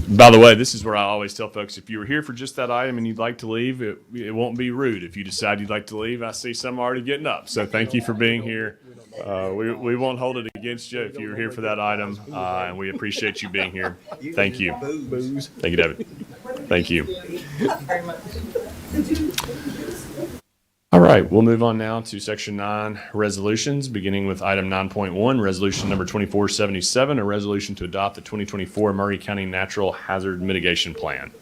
By the way, this is where I always tell folks, if you were here for just that item and you'd like to leave, it won't be rude. If you decide you'd like to leave, I see some already getting up. So thank you for being here. We won't hold it against you if you were here for that item, and we appreciate you being here. Thank you. Thank you, David. Thank you. All right, we'll move on now to Section 9, resolutions, beginning with item 9.1, resolution number 2477, a resolution to adopt the 2024 Maury County Natural Hazard Mitigation Plan.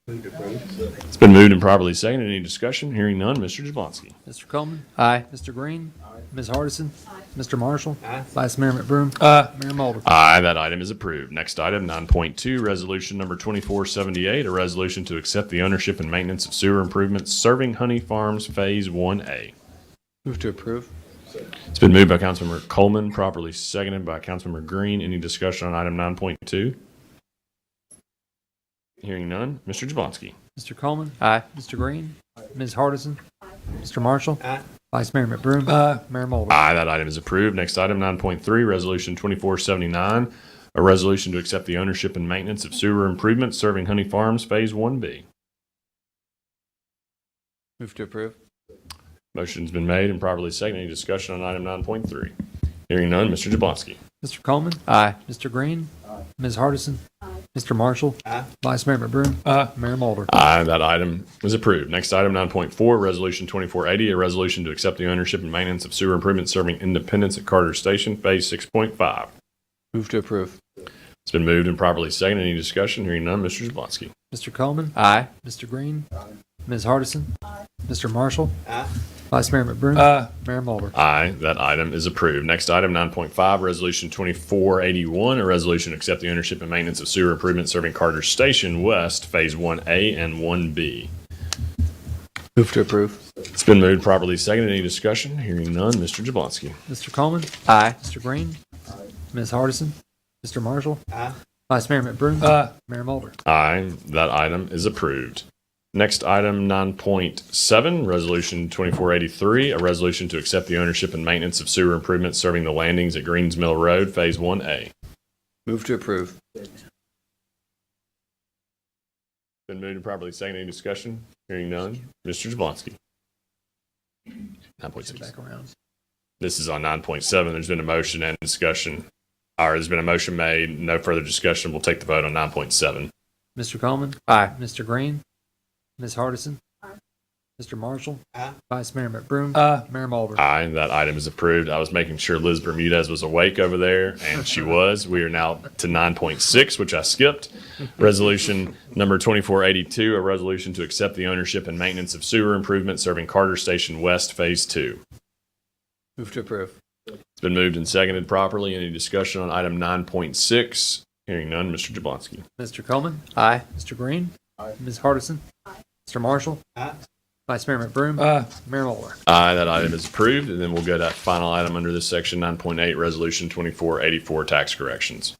It's been moved and properly seconded. Any discussion? Hearing none. Mr. Jablonski. Mr. Coleman? Aye. Mr. Green? Ms. Hardison? Mr. Marshall? Vice Mayor McBroom? Aye. Mayor Mulder? Aye, that item is approved. Next item, 9.2, resolution number 2478, a resolution to accept the ownership and maintenance of sewer improvements serving Honey Farms Phase 1A. Move to approve. It's been moved by Councilmember Coleman, properly seconded by Councilmember Green. Any discussion on item 9.2? Hearing none. Mr. Jablonski. Mr. Coleman? Aye. Mr. Green? Ms. Hardison? Mr. Marshall? Vice Mayor McBroom? Aye. Mayor Mulder? Aye, that item is approved. Next item, 9.3, resolution 2479, a resolution to accept the ownership and maintenance of sewer improvements serving Honey Farms Phase 1B. Move to approve. Motion's been made and properly seconded. Any discussion on item 9.3? Hearing none. Mr. Jablonski. Mr. Coleman? Aye. Mr. Green? Ms. Hardison? Mr. Marshall? Vice Mayor McBroom? Aye. Mayor Mulder? Aye, that item is approved. Next item, 9.4, resolution 2480, a resolution to accept the ownership and maintenance of sewer improvements serving Independence at Carter Station, Phase 6.5. Move to approve. It's been moved and properly seconded. Any discussion? Hearing none. Mr. Jablonski. Mr. Coleman? Aye. Mr. Green? Ms. Hardison? Mr. Marshall? Vice Mayor McBroom? Aye. Mayor Mulder? Aye, that item is approved. Next item, 9.5, resolution 2481, a resolution to accept the ownership and maintenance of sewer improvements serving Carter Station West, Phase 1A and 1B. Move to approve. It's been moved, properly seconded. Any discussion? Hearing none. Mr. Jablonski. Mr. Coleman? Aye. Mr. Green? Ms. Hardison? Mr. Marshall? Vice Mayor McBroom? Aye. Mayor Mulder? Aye, that item is approved. Next item, 9.7, resolution 2483, a resolution to accept the ownership and maintenance of sewer improvements serving the landings at Greens Mill Road, Phase 1A. Move to approve. Been moved and properly seconded. Any discussion? Hearing none. Mr. Jablonski. 9.6. Back around. This is on 9.7. There's been a motion and discussion. Or there's been a motion made. No further discussion. We'll take the vote on 9.7. Mr. Coleman? Aye. Mr. Green? Ms. Hardison? Mr. Marshall? Vice Mayor McBroom? Aye. Mayor Mulder? Aye, that item is approved. I was making sure Liz Bermudez was awake over there, and she was. We are now to 9.6, which I skipped. Resolution number 2482, a resolution to accept the ownership and maintenance of sewer improvements serving Carter Station West, Phase 2. Move to approve. It's been moved and seconded properly. Any discussion on item 9.6? Hearing none. Mr. Jablonski. Mr. Coleman? Aye. Mr. Green? Ms. Hardison? Mr. Marshall? Vice Mayor McBroom? Aye. Mayor Mulder? Aye, that item is approved. And then we'll go to that final item under this section, 9.8, resolution 2484, tax corrections.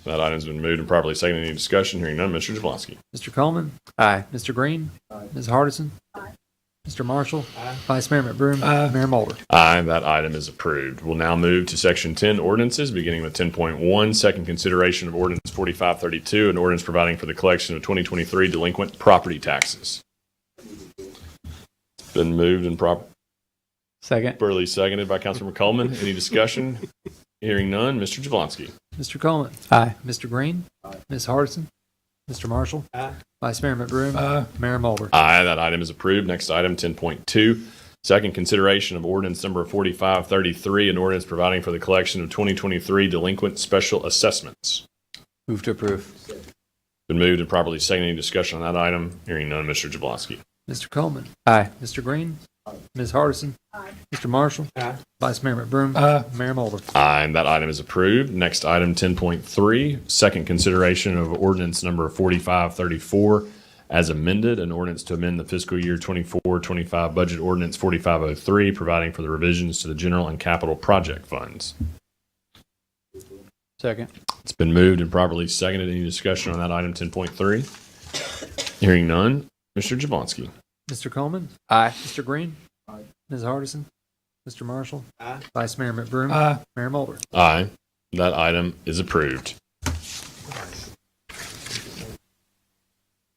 That item's been moved and properly seconded. Any discussion? Hearing none. Mr. Jablonski. Mr. Coleman? Aye. Mr. Green? Ms. Hardison? Mr. Marshall? Vice Mayor McBroom? Aye. Mayor Mulder? Aye, that item is approved. We'll now move to section 10, ordinances, beginning with 10.1, second consideration of ordinance 4532, an ordinance providing for the collection of 2023 delinquent property taxes. Been moved and Second. properly seconded by Councilmember Coleman. Any discussion? Hearing none. Mr. Jablonski. Mr. Coleman. Aye. Mr. Green. Ms. Hardison. Mr. Marshall. Vice Mayor McBroom. Mayor Mulder. Aye, that item is approved. Next item, 10.2. Second consideration of ordinance number 4533, an ordinance providing for the collection of 2023 delinquent special assessments. Move to approve. Been moved and properly seconded. Any discussion on that item? Hearing none. Mr. Jablonski. Mr. Coleman. Aye. Mr. Green. Ms. Hardison. Mr. Marshall. Vice Mayor McBroom. Mayor Mulder. Aye, and that item is approved. Next item, 10.3, second consideration of ordinance number 4534 as amended, an ordinance to amend the fiscal year 24-25 budget ordinance 4503, providing for the revisions to the general and capital project funds. Second. It's been moved and properly seconded. Any discussion on that item, 10.3? Hearing none. Mr. Jablonski. Mr. Coleman. Aye. Mr. Green. Ms. Hardison. Mr. Marshall. Vice Mayor McBroom. Mayor Mulder. Aye. That item is approved.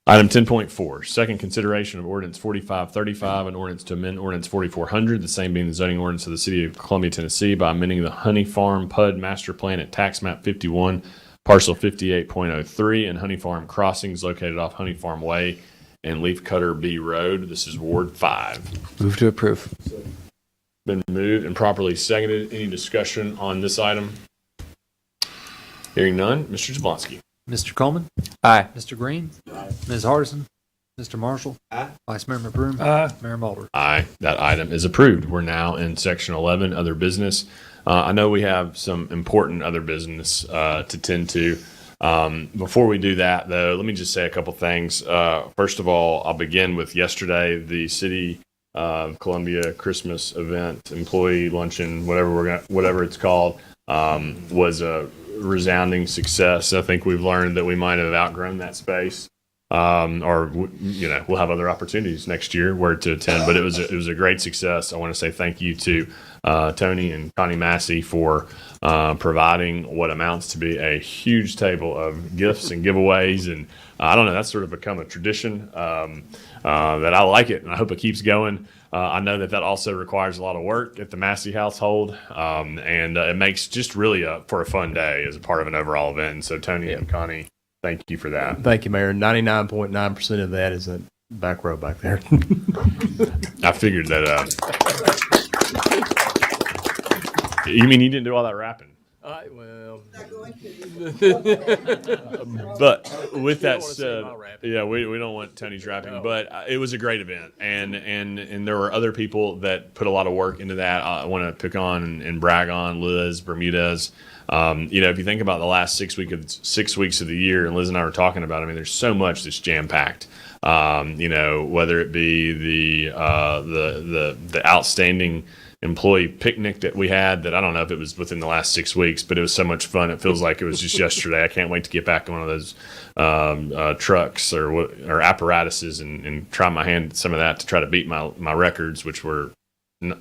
Item 10.4, second consideration of ordinance 4535, an ordinance to amend ordinance 4400, the same being the zoning ordinance of the city of Columbia, Tennessee, by amending the Honey Farm PUD master plan at tax map 51, parcel 58.03, and Honey Farm crossings located off Honey Farm Way and Leafcutter B Road. This is Ward 5. Move to approve. Been moved and properly seconded. Any discussion on this item? Hearing none. Mr. Jablonski. Mr. Coleman. Aye. Mr. Green. Ms. Hardison. Mr. Marshall. Vice Mayor McBroom. Mayor Mulder. Aye. That item is approved. We're now in section 11, other business. I know we have some important other business to tend to. Before we do that, though, let me just say a couple things. First of all, I'll begin with yesterday, the City of Columbia Christmas event, employee luncheon, whatever it's called, was a resounding success. I think we've learned that we might have outgrown that space, or we'll have other opportunities next year where to attend. But it was a great success. I want to say thank you to Tony and Connie Massey for providing what amounts to be a huge table of gifts and giveaways, and I don't know, that's sort of become a tradition that I like it, and I hope it keeps going. I know that also requires a lot of work at the Massey household, and it makes just really for a fun day as a part of an overall event. And so Tony and Connie, thank you for that. Thank you, Mayor. 99.9% of that is that back row back there. I figured that. You mean you didn't do all that rapping? Well, but with that said, yeah, we don't want Tony's rapping, but it was a great event, and there were other people that put a lot of work into that. I want to pick on and brag on Liz Bermudez. If you think about the last 6 weeks of the year, and Liz and I were talking about, I mean, there's so much that's jam packed. Whether it be the outstanding employee picnic that we had, that I don't know if it was within the last 6 weeks, but it was so much fun. It feels like it was just yesterday. I can't wait to get back in one of those trucks or apparatuses and try my hand at some of that to try to beat my records, which were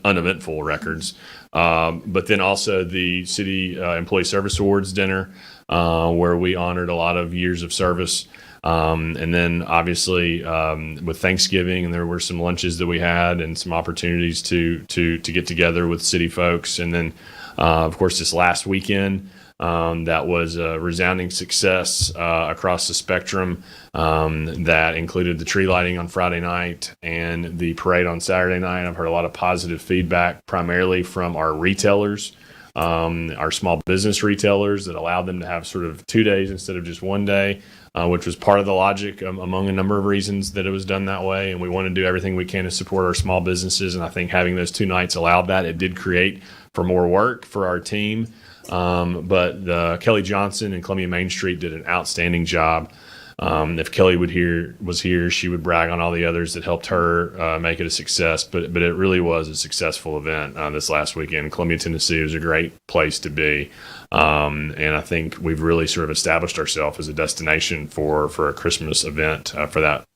uneventful records. But then also the City Employee Service Awards dinner, where we honored a lot of years of service. And then obviously with Thanksgiving, and there were some lunches that we had and some opportunities to get together with city folks. And then of course this last weekend, that was a resounding success across the spectrum, that included the tree lighting on Friday night and the parade on Saturday night. I've heard a lot of positive feedback, primarily from our retailers, our small business retailers, that allowed them to have sort of 2 days instead of just 1 day, which was part of the logic among a number of reasons that it was done that way. And we want to do everything we can to support our small businesses. And I think having those 2 nights allowed that. It did create for more work for our team. But Kelly Johnson and Columbia Main Street did an outstanding job. If Kelly was here, she would brag on all the others that helped her make it a success. But it really was a successful event this last weekend. Columbia, Tennessee was a great place to be, and I think we've really sort of established ourselves as a destination for a Christmas event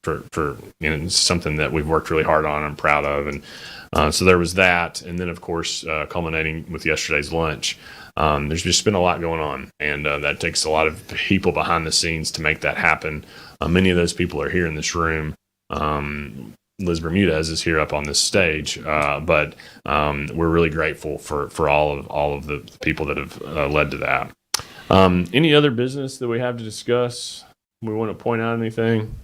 for something that we've worked really hard on and I'm proud of. And so there was that, and then of course culminating with yesterday's lunch. There's just been a lot going on, and that takes a lot of people behind the scenes to make that happen. Many of those people are here in this room. Liz Bermudez is here up on this stage. But we're really grateful for all of the people that have led to that. Any other business that we have to discuss? We want to point out anything?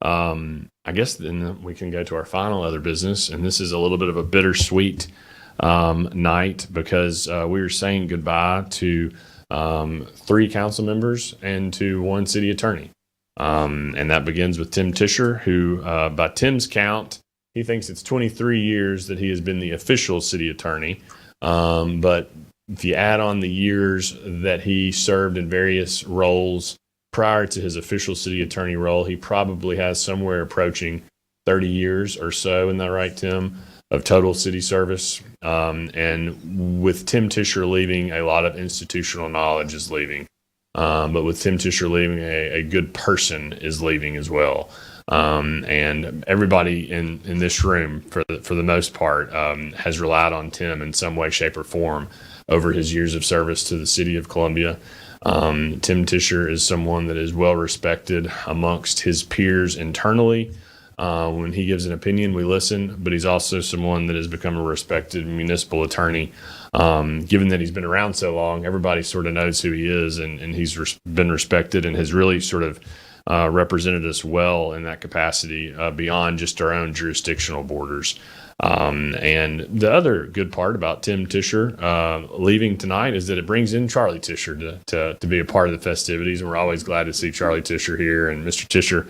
I guess then we can go to our final other business, and this is a little bit of a bittersweet night because we are saying goodbye to 3 council members and to 1 city attorney. And that begins with Tim Tischer, who, by Tim's count, he thinks it's 23 years that he has been the official city attorney. But if you add on the years that he served in various roles prior to his official city attorney role, he probably has somewhere approaching 30 years or so. Isn't that right, Tim? Of total city service. And with Tim Tischer leaving, a lot of institutional knowledge is leaving. But with Tim Tischer leaving, a good person is leaving as well. And everybody in this room, for the most part, has relied on Tim in some way, shape, or form over his years of service to the city of Columbia. Tim Tischer is someone that is well respected amongst his peers internally. When he gives an opinion, we listen, but he's also someone that has become a respected municipal attorney. Given that he's been around so long, everybody sort of knows who he is, and he's been respected and has really sort of represented us well in that capacity beyond just our own jurisdictional borders. And the other good part about Tim Tischer leaving tonight is that it brings in Charlie Tischer to be a part of the festivities, and we're always glad to see Charlie Tischer here. And Mr. Tischer,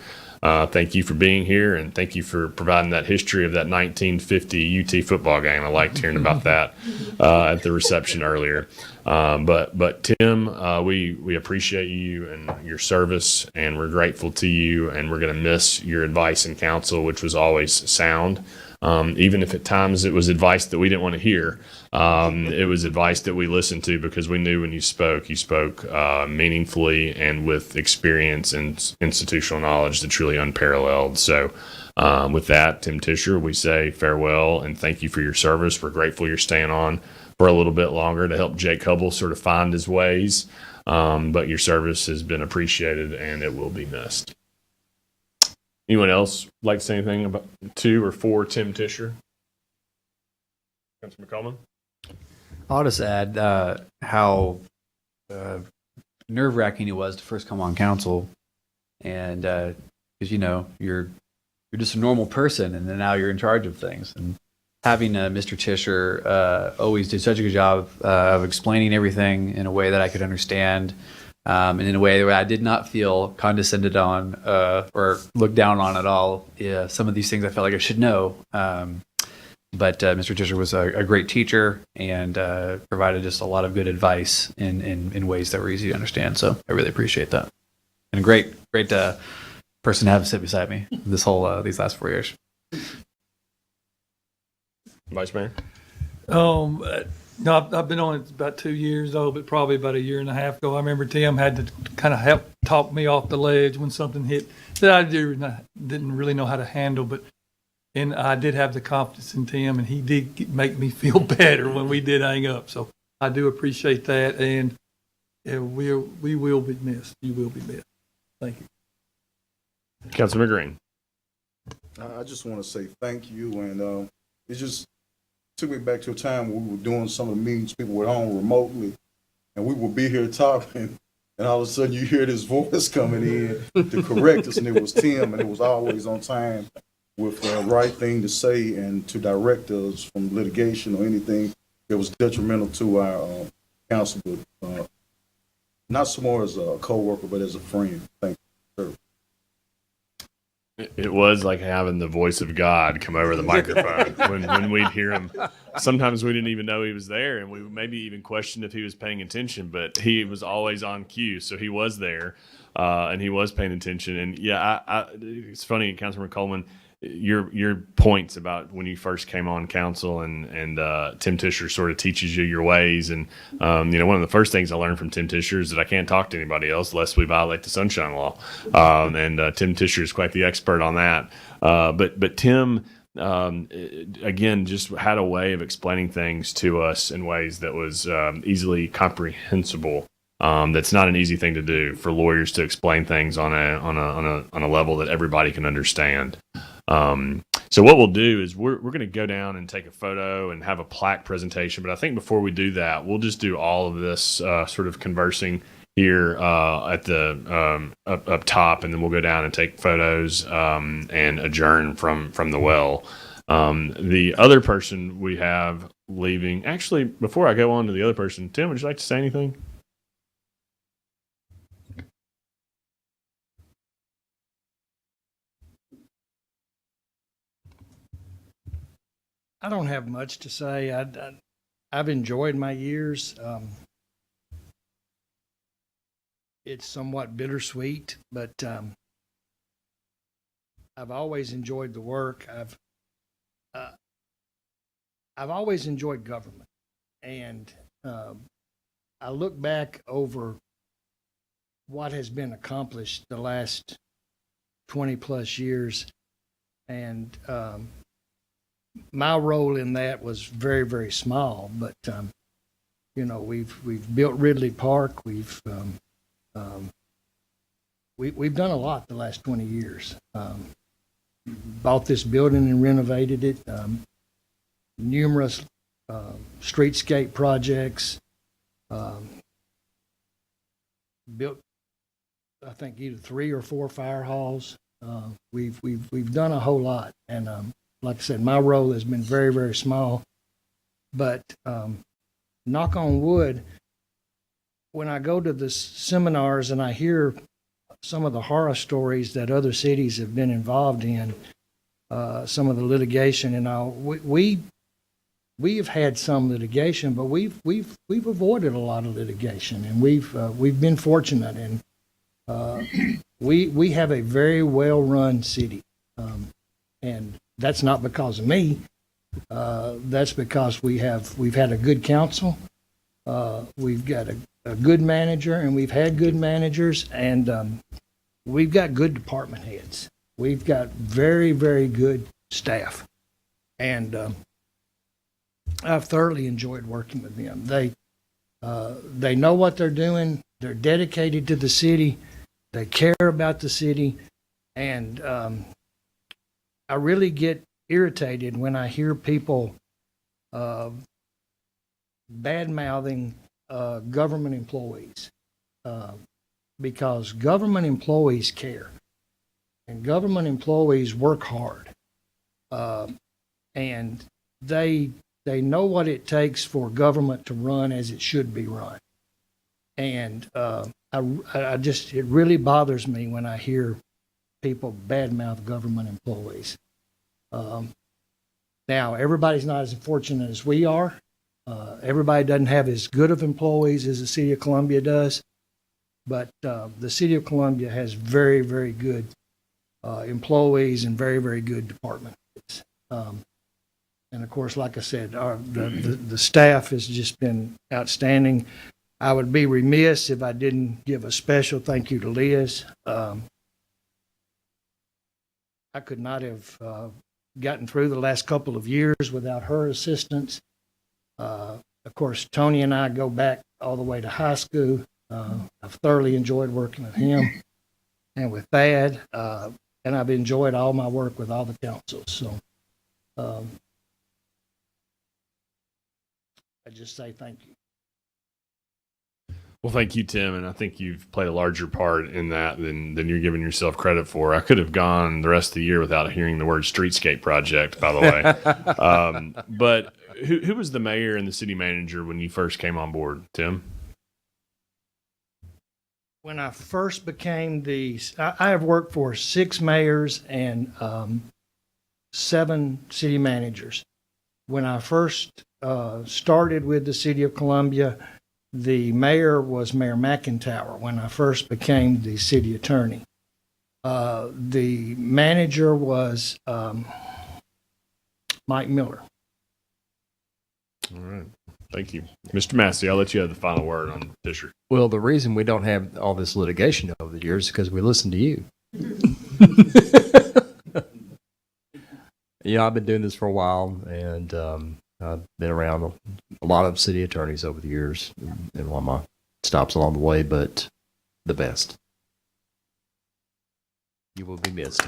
thank you for being here, and thank you for providing that history of that 1950 UT football game. I liked hearing about that at the reception earlier. But Tim, we appreciate you and your service, and we're grateful to you, and we're going to miss your advice and counsel, which was always sound. Even if at times it was advice that we didn't want to hear, it was advice that we listened to because we knew when you spoke meaningfully and with experience and institutional knowledge that's really unparalleled. So with that, Tim Tischer, we say farewell and thank you for your service. We're grateful you're staying on for a little bit longer to help Jake Hubble sort of find his ways. But your service has been appreciated and it will be missed. Anyone else like to say anything about to or for Tim Tischer? Councilman Coleman? I'll just add how nerve-wracking it was to first come on council, and because you're just a normal person, and then now you're in charge of things. And having Mr. Tischer always did such a good job of explaining everything in a way that I could understand. And in a way where I did not feel condescended on or looked down on at all. Yeah, some of these things I felt like I should know. But Mr. Tischer was a great teacher and provided just a lot of good advice in ways that were easy to understand. So I really appreciate that. And a great person to have sit beside me these last 4 years. Vice Mayor? No, I've been on it about 2 years though, but probably about 1.5 years ago. I remember Tim had to kind of help talk me off the ledge when something hit that I didn't really know how to handle. And I did have the confidence in Tim, and he did make me feel better when we did hang up. So I do appreciate that, and we will be missed. You will be missed. Thank you. Councilman Green. I just want to say thank you, and it just took me back to a time when we were doing some of the meetings, people were on remotely, and we would be here talking, and all of a sudden you hear this voice coming in to correct us, and it was Tim, and it was always on time with the right thing to say and to direct us from litigation or anything that was detrimental to our council, but not so more as a co-worker, but as a friend. Thank you, sir. It was like having the voice of God come over the microphone when we'd hear him. Sometimes we didn't even know he was there, and we maybe even questioned if he was paying attention, but he was always on cue. So he was there, and he was paying attention. And yeah, it's funny, Councilman Coleman, your points about when you first came on council and Tim Tischer sort of teaches you your ways. And, one of the first things I learned from Tim Tischer is that I can't talk to anybody else lest we violate the Sunshine Law. And Tim Tischer is quite the expert on that. But Tim, again, just had a way of explaining things to us in ways that was easily comprehensible. That's not an easy thing to do for lawyers to explain things on a level that everybody can understand. So what we'll do is we're going to go down and take a photo and have a plaque presentation. But I think before we do that, we'll just do all of this sort of conversing here at the up top, and then we'll go down and take photos and adjourn from the well. The other person we have leaving, actually, before I go on to the other person, Tim, would you like to say anything? I don't have much to say. I've enjoyed my years. It's somewhat bittersweet, but I've always enjoyed the work. I've always enjoyed government, and I look back over what has been accomplished the last 20 plus years, and my role in that was very, very small. But you know, we've built Ridley Park. We've done a lot the last 20 years. Bought this building and renovated it. Numerous streetscape projects. Built, I think, either 3 or 4 fire halls. We've done a whole lot, and like I said, my role has been very, very small. But knock on wood, when I go to the seminars and I hear some of the horror stories that other cities have been involved in, some of the litigation and all, we've had some litigation, but we've avoided a lot of litigation, and we've been fortunate, and we have a very well run city, and that's not because of me. That's because we've had a good council. We've got a good manager, and we've had good managers, and we've got good department heads. We've got very, very good staff, and I've thoroughly enjoyed working with them. They know what they're doing. They're dedicated to the city. They care about the city, and I really get irritated when I hear people bad-mouthing government employees, because government employees care, and government employees work hard, and they know what it takes for government to run as it should be run. And I just, it really bothers me when I hear people badmouth government employees. Now, everybody's not as fortunate as we are. Everybody doesn't have as good of employees as the City of Columbia does, but the City of Columbia has very, very good employees and very, very good department heads. And of course, like I said, the staff has just been outstanding. I would be remiss if I didn't give a special thank you to Liz. I could not have gotten through the last couple of years without her assistance. Of course, Tony and I go back all the way to high school. I've thoroughly enjoyed working with him and with Thad, and I've enjoyed all my work with all the councils. So I just say thank you. Well, thank you, Tim, and I think you've played a larger part in that than you're giving yourself credit for. I could have gone the rest of the year without hearing the word streetscape project, by the way. But who was the mayor and the city manager when you first came on board, Tim? When I first became I have worked for 6 mayors and 7 city managers. When I first started with the City of Columbia, the mayor was Mayor McIntyre when I first became the city attorney. The manager was Mike Miller. All right. Thank you. Mr. Massey, I'll let you have the final word on Fisher. Well, the reason we don't have all this litigation over the years is because we listen to you. You know, I've been doing this for a while, and I've been around a lot of city attorneys over the years, and one of my stops along the way, but the best. You will be missed.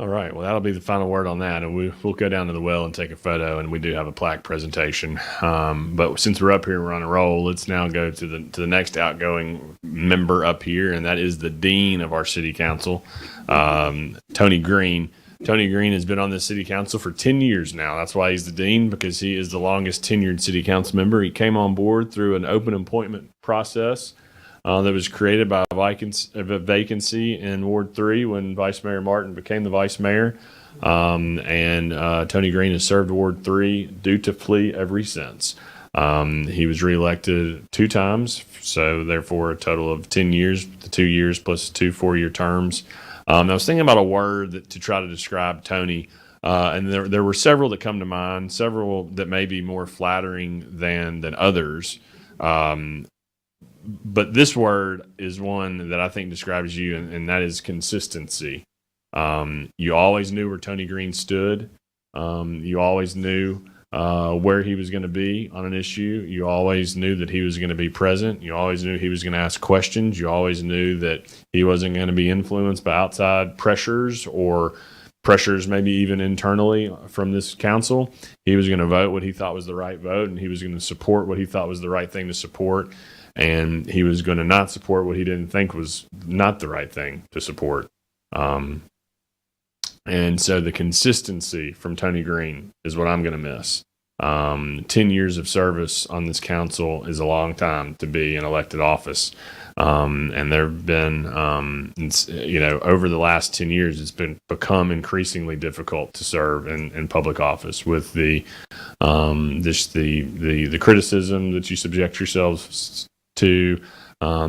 All right. Well, that'll be the final word on that, and we'll go down to the well and take a photo. And we do have a plaque presentation. But since we're up here, we're on a roll. Let's now go to the next outgoing member up here, and that is the dean of our city council, Tony Green. Tony Green has been on the city council for 10 years now. That's why he's the dean, because he is the longest tenured city council member. He came on board through an open appointment process that was created by a vacancy in Ward 3 when Vice Mayor Martin became the vice mayor. Tony Green has served Ward 3 dutifully ever since. He was reelected 2 times, so therefore a total of 10 years, the 2 years plus 2 4-year terms. I was thinking about a word to try to describe Tony, and there were several that come to mind, several that may be more flattering than others. But this word is one that I think describes you, and that is consistency. You always knew where Tony Green stood. You always knew where he was going to be on an issue. You always knew that he was going to be present. You always knew he was going to ask questions. You always knew that he wasn't going to be influenced by outside pressures or pressures maybe even internally from this council. He was going to vote what he thought was the right vote, and he was going to support what he thought was the right thing to support. And he was going to not support what he didn't think was not the right thing to support. And so the consistency from Tony Green is what I'm going to miss. 10 years of service on this council is a long time to be in elected office. And there have been, over the last 10 years, it's become increasingly difficult to serve in public office with the criticism that you subject yourselves to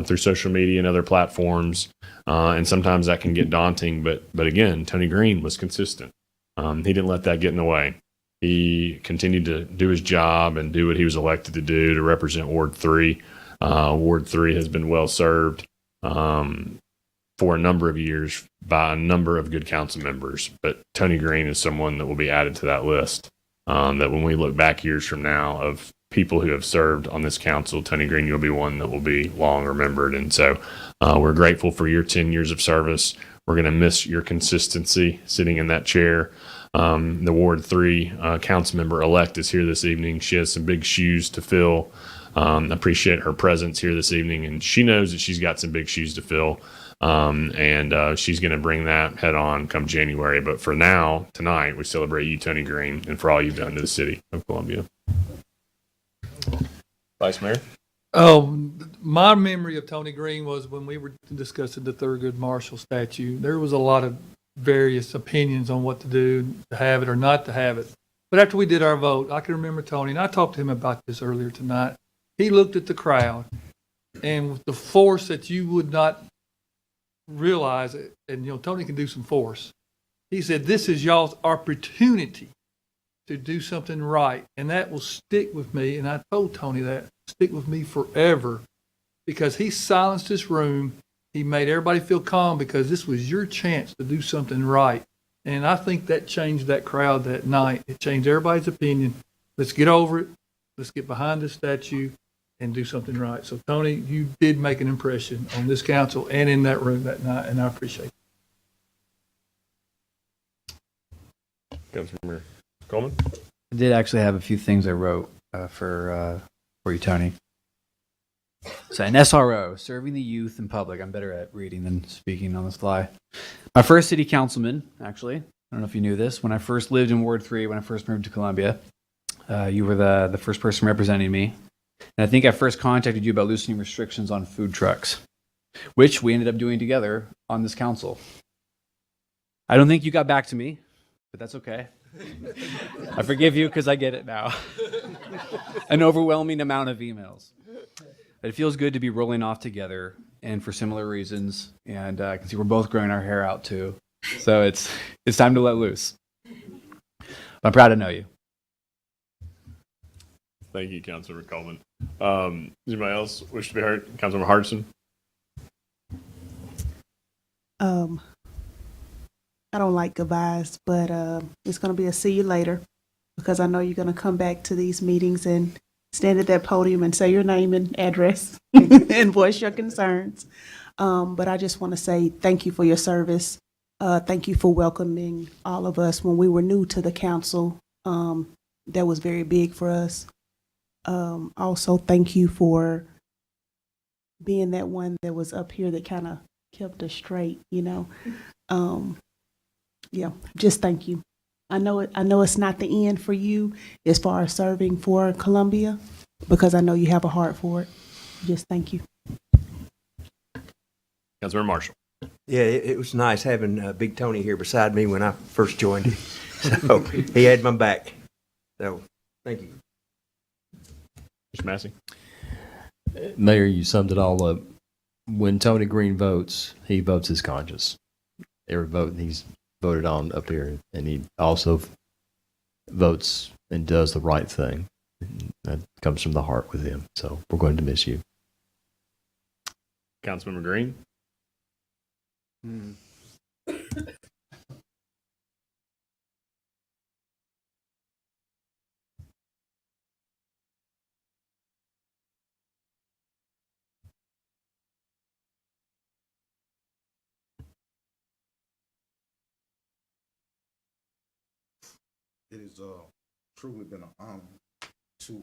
through social media and other platforms. And sometimes that can get daunting, but again, Tony Green was consistent. He didn't let that get in the way. He continued to do his job and do what he was elected to do to represent Ward 3. Ward 3 has been well served for a number of years by a number of good council members, but Tony Green is someone that will be added to that list. That when we look back years from now of people who have served on this council, Tony Green, you'll be one that will be long remembered. And so we're grateful for your 10 years of service. We're going to miss your consistency sitting in that chair. The Ward 3 council member elect is here this evening. She has some big shoes to fill. Appreciate her presence here this evening, and she knows that she's got some big shoes to fill. And she's going to bring that head on come January. But for now, tonight, we celebrate you, Tony Green, and for all you've done to the city of Columbia. Vice Mayor? Oh, my memory of Tony Green was when we were discussing the Thurgood Marshall statue. There was a lot of various opinions on what to do, to have it or not to have it. But after we did our vote, I can remember Tony, and I talked to him about this earlier tonight. He looked at the crowd, and with the force that you would not realize it, and Tony can do some force. He said, "This is y'all's opportunity to do something right," and that will stick with me. And I told Tony that stick with me forever, because he silenced this room. He made everybody feel calm because this was your chance to do something right. And I think that changed that crowd that night. It changed everybody's opinion. Let's get over it. Let's get behind this statue and do something right. So, Tony, you did make an impression on this council and in that room that night, and I appreciate it. Councilmember Coleman? I did actually have a few things I wrote for you, Tony. So, an SRO, serving the youth in public. I'm better at reading than speaking on the fly. My first city councilman, actually. I don't know if you knew this. When I first lived in Ward 3, when I first moved to Columbia, you were the first person representing me. And I think I first contacted you about loosening restrictions on food trucks, which we ended up doing together on this council. I don't think you got back to me, but that's okay. I forgive you because I get it now. An overwhelming amount of emails. But it feels good to be rolling off together and for similar reasons. And I can see we're both growing our hair out too. So it's time to let loose. I'm proud to know you. Thank you, Councilmember Coleman. Does anybody else wish to be heard? Councilmember Hardison? I don't like goodbyes, but it's going to be a see you later, because I know you're going to come back to these meetings and stand at that podium and say your name and address and voice your concerns. But I just want to say thank you for your service. Thank you for welcoming all of us when we were new to the council. That was very big for us. Also, thank you for being that one that was up here that kind of kept us straight, you know. Yeah, just thank you. I know it's not the end for you as far as serving for Columbia, because I know you have a heart for it. Just thank you. Councilmember Marshall. Yeah, it was nice having Big Tony here beside me when I first joined him. So he had my back. So thank you. Mr. Massey. Mayor, you summed it all up. When Tony Green votes, he votes his conscience. Every vote he's voted on up here, and he also votes and does the right thing. That comes from the heart with him. So we're going to miss you. Councilmember Green. It has truly been an honor to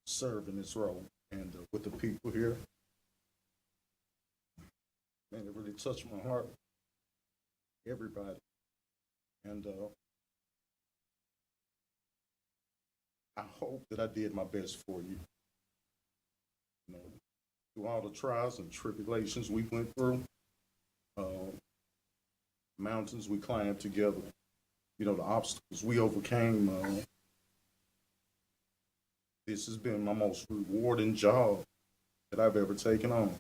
serve in this role and with the people here. Man, it really touched my heart. Everybody. And I hope that I did my best for you. You know, through all the trials and tribulations we went through, mountains we climbed together, you know, the obstacles we overcame. This has been my most rewarding job that I've ever taken on.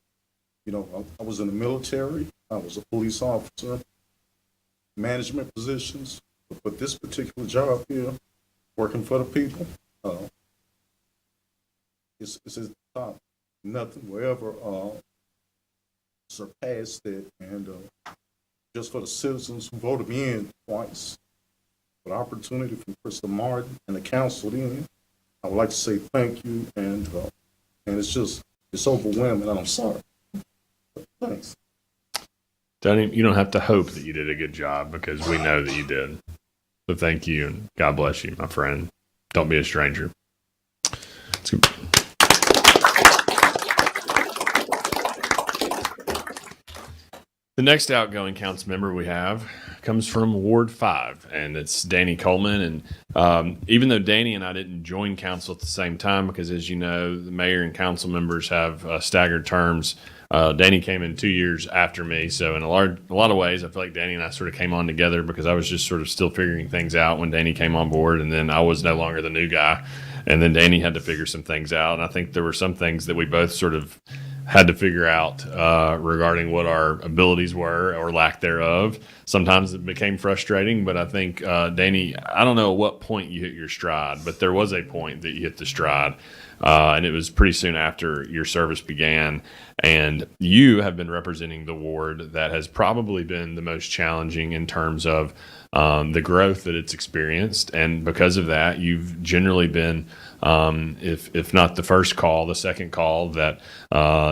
You know, I was in the military, I was a police officer, management positions, but this particular job here, working for the people, it's at the top. Nothing will ever surpass that. And just for the citizens who voted me in twice, for the opportunity from Krista Martin and the council then, I would like to say thank you. And it's overwhelming, and I'm sorry. But thanks. You don't have to hope that you did a good job, because we know that you did. So thank you, and God bless you, my friend. Don't be a stranger. The next outgoing council member we have comes from Ward 5, and it's Danny Coleman. And even though Danny and I didn't join council at the same time, because as you know, the mayor and council members have staggered terms, Danny came in 2 years after me. So in a lot of ways, I feel like Danny and I sort of came on together, because I was just sort of still figuring things out when Danny came on board, and then I was no longer the new guy. And then Danny had to figure some things out. And I think there were some things that we both sort of had to figure out regarding what our abilities were or lack thereof. Sometimes it became frustrating, but I think, Danny, I don't know at what point you hit your stride, but there was a point that you hit the stride. And it was pretty soon after your service began. And you have been representing the ward that has probably been the most challenging in terms of the growth that it's experienced. And because of that, you've generally been, if not the first call, the second call that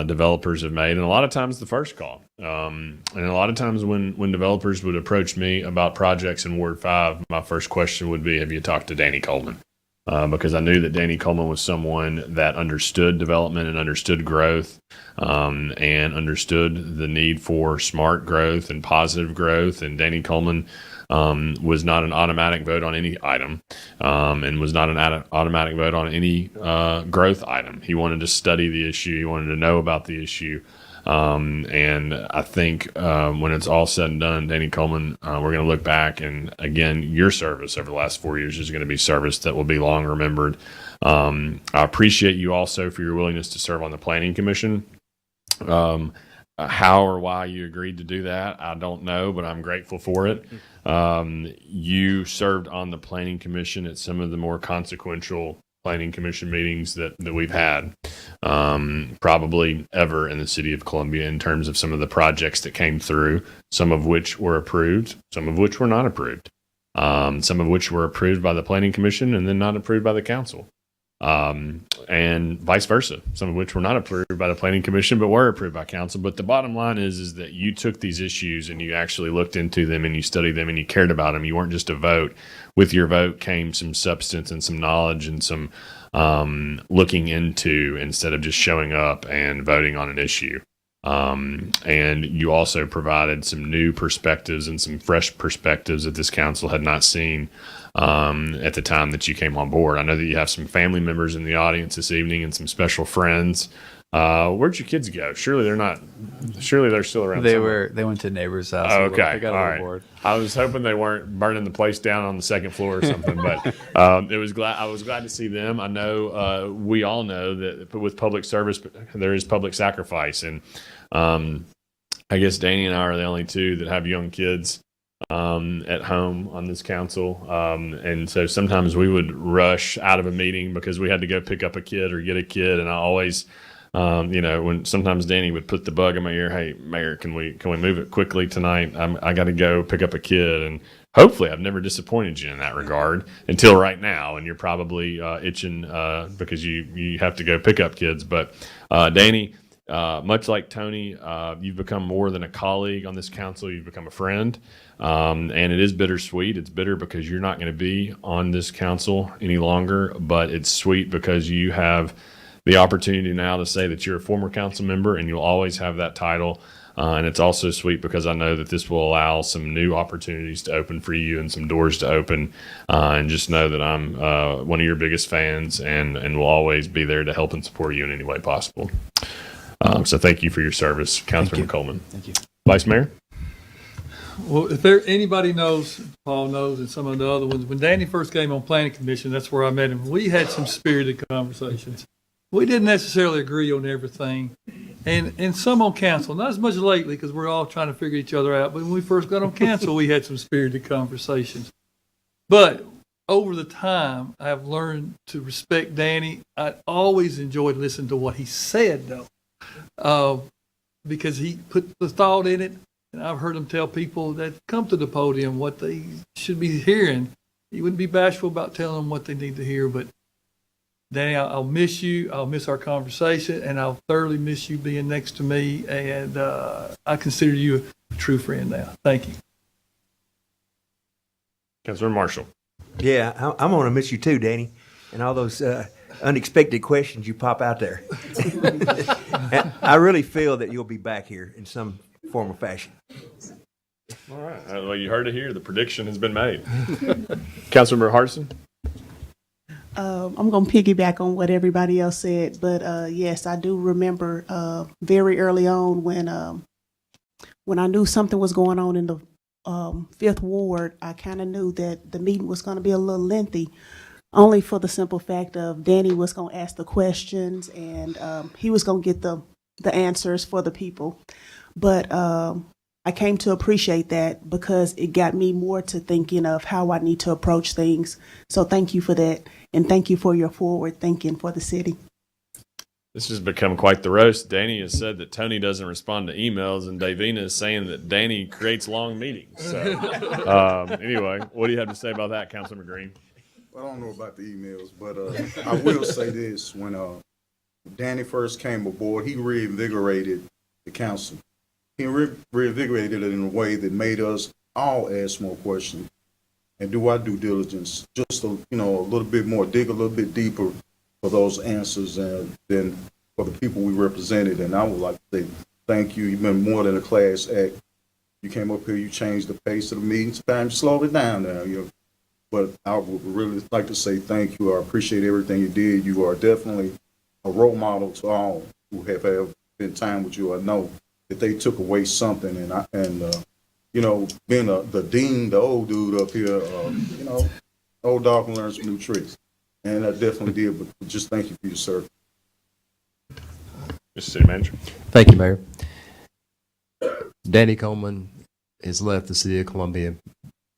developers have made, and a lot of times the first call. And a lot of times when developers would approach me about projects in Ward 5, my first question would be, have you talked to Danny Coleman? Because I knew that Danny Coleman was someone that understood development and understood growth, and understood the need for smart growth and positive growth. And Danny Coleman was not an automatic vote on any item, and was not an automatic vote on any growth item. He wanted to study the issue. He wanted to know about the issue. And I think when it's all said and done, Danny Coleman, we're going to look back, and again, your service over the last 4 years is going to be service that will be long remembered. I appreciate you also for your willingness to serve on the Planning Commission. How or why you agreed to do that, I don't know, but I'm grateful for it. You served on the Planning Commission at some of the more consequential Planning Commission meetings that we've had, probably ever in the city of Columbia, in terms of some of the projects that came through, some of which were approved, some of which were not approved, some of which were approved by the Planning Commission and then not approved by the council. and vice versa, some of which were not approved by the planning commission, but were approved by council. But the bottom line is that you took these issues and you actually looked into them and you studied them and you cared about them. You weren't just a vote. With your vote came some substance and some knowledge and some looking into, instead of just showing up and voting on an issue. And you also provided some new perspectives and some fresh perspectives that this council had not seen at the time that you came on board. I know that you have some family members in the audience this evening and some special friends. Where'd your kids go? Surely they're still around. They somewhere. they went to a neighbor's house. Oh, okay. They got a All little right. bored. I was hoping they weren't burning the place down on the second floor or something, but I was glad to see them. I know we all know that with public service, there is public sacrifice, and I guess Danny and I are the only two that have young kids at home on this council, and so sometimes we would rush out of a meeting because we had to go pick up a kid or get a kid, and I always. When sometimes Danny would put the bug in my ear, hey, Mayor, can we move it quickly tonight? I got to go pick up a kid, and hopefully I've never disappointed you in that regard until right now, and you're probably itching because you have to go pick up kids. But Danny, much like Tony, you've become more than a colleague on this council. You've become a friend, and it is bittersweet. It's bitter because you're not going to be on this council any longer, but it's sweet because you have the opportunity now to say that you're a former council member and you'll always have that title. And it's also sweet because I know that this will allow some new opportunities to open for you and some doors to open. And just know that I'm one of your biggest fans and will always be there to help and support you in any way possible. So thank you for your service, Councilmember Coleman. Thank you. Vice Mayor? Well, if anybody knows, Paul knows, and some of the other ones, when Danny first came on Planning Commission, that's where I met him. We had some spirited conversations. We didn't necessarily agree on everything, and some on council, not as much lately because we're all trying to figure each other out. But when we first got on council, we had some spirited conversations. But over the time, I've learned to respect Danny. I always enjoyed listening to what he said, though, because he put the thought in it. And I've heard him tell people that come to the podium what they should be hearing. He wouldn't be bashful about telling them what they need to hear, but Danny, I'll miss you. I'll miss our conversation, and I'll thoroughly miss you being next to me. And I consider you a true friend now. Thank you. Councilor Marshall. Yeah, I'm going to miss you too, Danny, and all those unexpected questions you pop out there. And I really feel that you'll be back here in some form or fashion. All right. Well, you heard it here. The prediction has been made. Councilmember Hardison. I'm going to piggyback on what everybody else said, but yes, I do remember very early on when I knew something was going on in the Fifth Ward. I kind of knew that the meeting was going to be a little lengthy, only for the simple fact of Danny was going to ask the questions and he was going to get the answers for the people. But I came to appreciate that because it got me more to thinking of how I need to approach things. So thank you for that. And thank you for your forward thinking for the city. This has become quite the roast. Danny has said that Tony doesn't respond to emails, and Davina is saying that Danny creates long meetings. So, anyway, what do you have to say about that, Councilmember Green? I don't know about the emails, but I will say this. When Danny first came aboard, he reinvigorated the council. He reinvigorated it in a way that made us all ask more questions and do our due diligence, just a little bit more, dig a little bit deeper for those answers than for the people we represented. And I would like to say thank you. You've been more than a class act. You came up here, you changed the pace of the meeting. Sometimes you slowed it down now. But I would really like to say thank you. I appreciate everything you did. You are definitely a role model to all who have spent time with you. I know that they took away something, being the dean, the old dude up here, old dog can learn some new tricks. And I definitely did, but just thank you for your service. Mr. City Manager. Thank you, Mayor. Danny Coleman has left the city of Columbia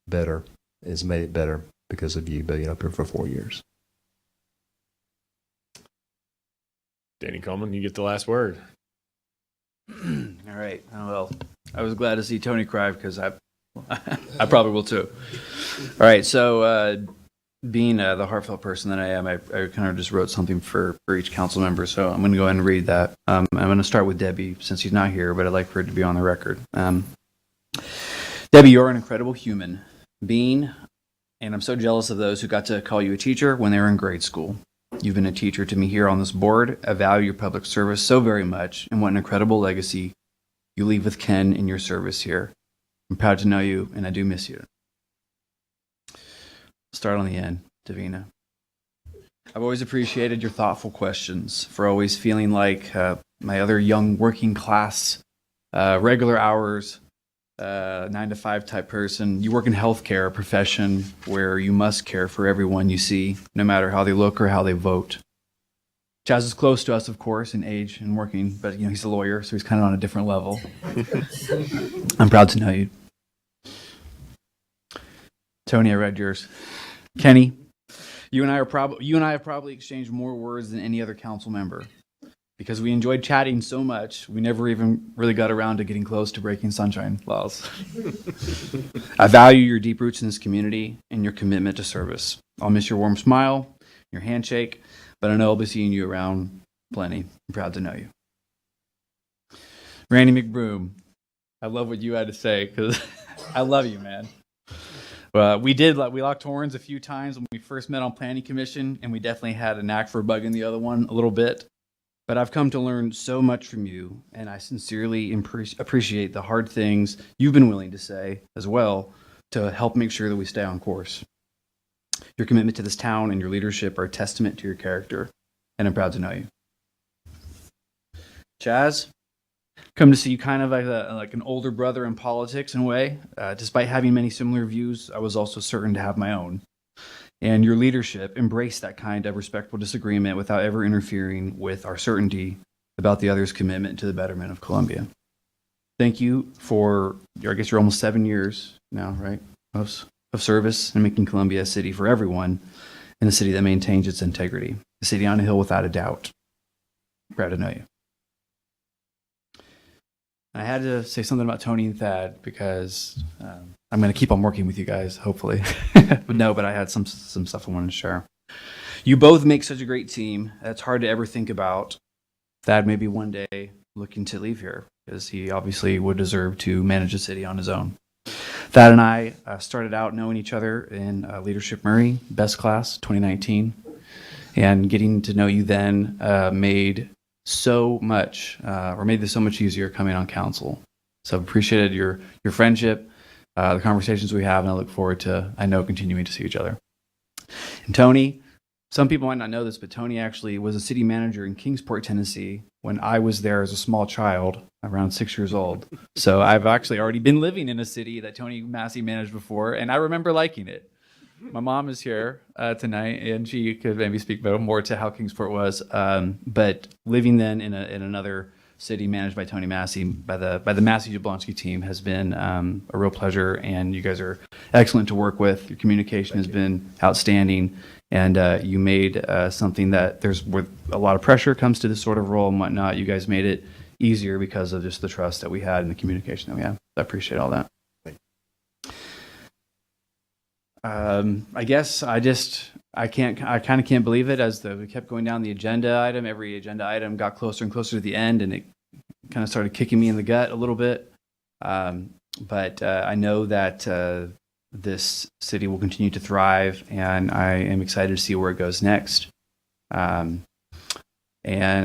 better, has made it better because of you being up here for 4 years. Danny Coleman, you get the last word. All right. Well, I was glad to see Tony cry because I probably will too. All right. So being the heartfelt person that I am, I kind of just wrote something for each council member. So I'm going to go ahead and read that. I'm going to start with Debbie since she's not here, but I'd like for it to be on the record. Debbie, you're an incredible human being, and I'm so jealous of those who got to call you a teacher when they were in grade school. You've been a teacher to me here on this board. I value your public service so very much, and what an incredible legacy you leave with Ken in your service here. I'm proud to know you, and I do miss you. Start on the end, Davina. I've always appreciated your thoughtful questions, for always feeling like my other young working class, regular hours, 9-to-5 type person. You work in healthcare, a profession where you must care for everyone you see, no matter how they look or how they vote. Chaz is close to us, of course, in age and working, but he's a lawyer, so he's kind of on a different level. I'm proud to know you. Tony, I read yours. Kenny, you and I have probably exchanged more words than any other council member. Because we enjoyed chatting so much, we never even really got around to getting close to breaking sunshine laws. I value your deep roots in this community and your commitment to service. I'll miss your warm smile, your handshake, but I know I'll be seeing you around plenty. I'm proud to know you. Randy McBroom, I love what you had to say because I love you, man. We locked horns a few times when we first met on Planning Commission, and we definitely had a knack for bugging the other one a little bit. But I've come to learn so much from you, and I sincerely appreciate the hard things you've been willing to say as well to help make sure that we stay on course. Your commitment to this town and your leadership are a testament to your character, and I'm proud to know you. Chaz, come to see you kind of like an older brother in politics in a way. Despite having many similar views, I was also certain to have my own. And your leadership embraced that kind of respectful disagreement without ever interfering with our certainty about the other's commitment to the betterment of Columbia. Thank you for, I guess you're almost 7 years now, right, of service and making Columbia a city for everyone and a city that maintains its integrity. A city on a hill without a doubt. Proud to know you. I had to say something about Tony and Thad because I'm going to keep on working with you guys, hopefully. But I had some stuff I wanted to share. You both make such a great team. It's hard to ever think about Thad maybe one day looking to leave here because he obviously would deserve to manage a city on his own. Thad and I started out knowing each other in Leadership Murray, Best Class 2019. And getting to know you then made this so much easier coming on council. So I've appreciated your friendship, the conversations we have, and I look forward to, continuing to see each other. And Tony, some people might not know this, but Tony actually was a city manager in Kingsport, Tennessee when I was there as a small child, around 6 years old. So I've actually already been living in a city that Tony Massey managed before, and I remember liking it. My mom is here tonight, and she could maybe speak more to how Kingsport was. But living then in another city managed by Tony Massey, by the Massey Jablonski team, has been a real pleasure. And you guys are excellent to work with. Your communication has been outstanding, and you made something that where a lot of pressure comes to this sort of role and whatnot. You guys made it easier because of just the trust that we had and the communication that we had. I appreciate all that. I guess I kind of can't believe it as we kept going down the agenda item. Every agenda item got closer and closer to the end, and it kind of started kicking me in the gut a little bit. But I know that this city will continue to thrive, and I am excited to see where it goes next. And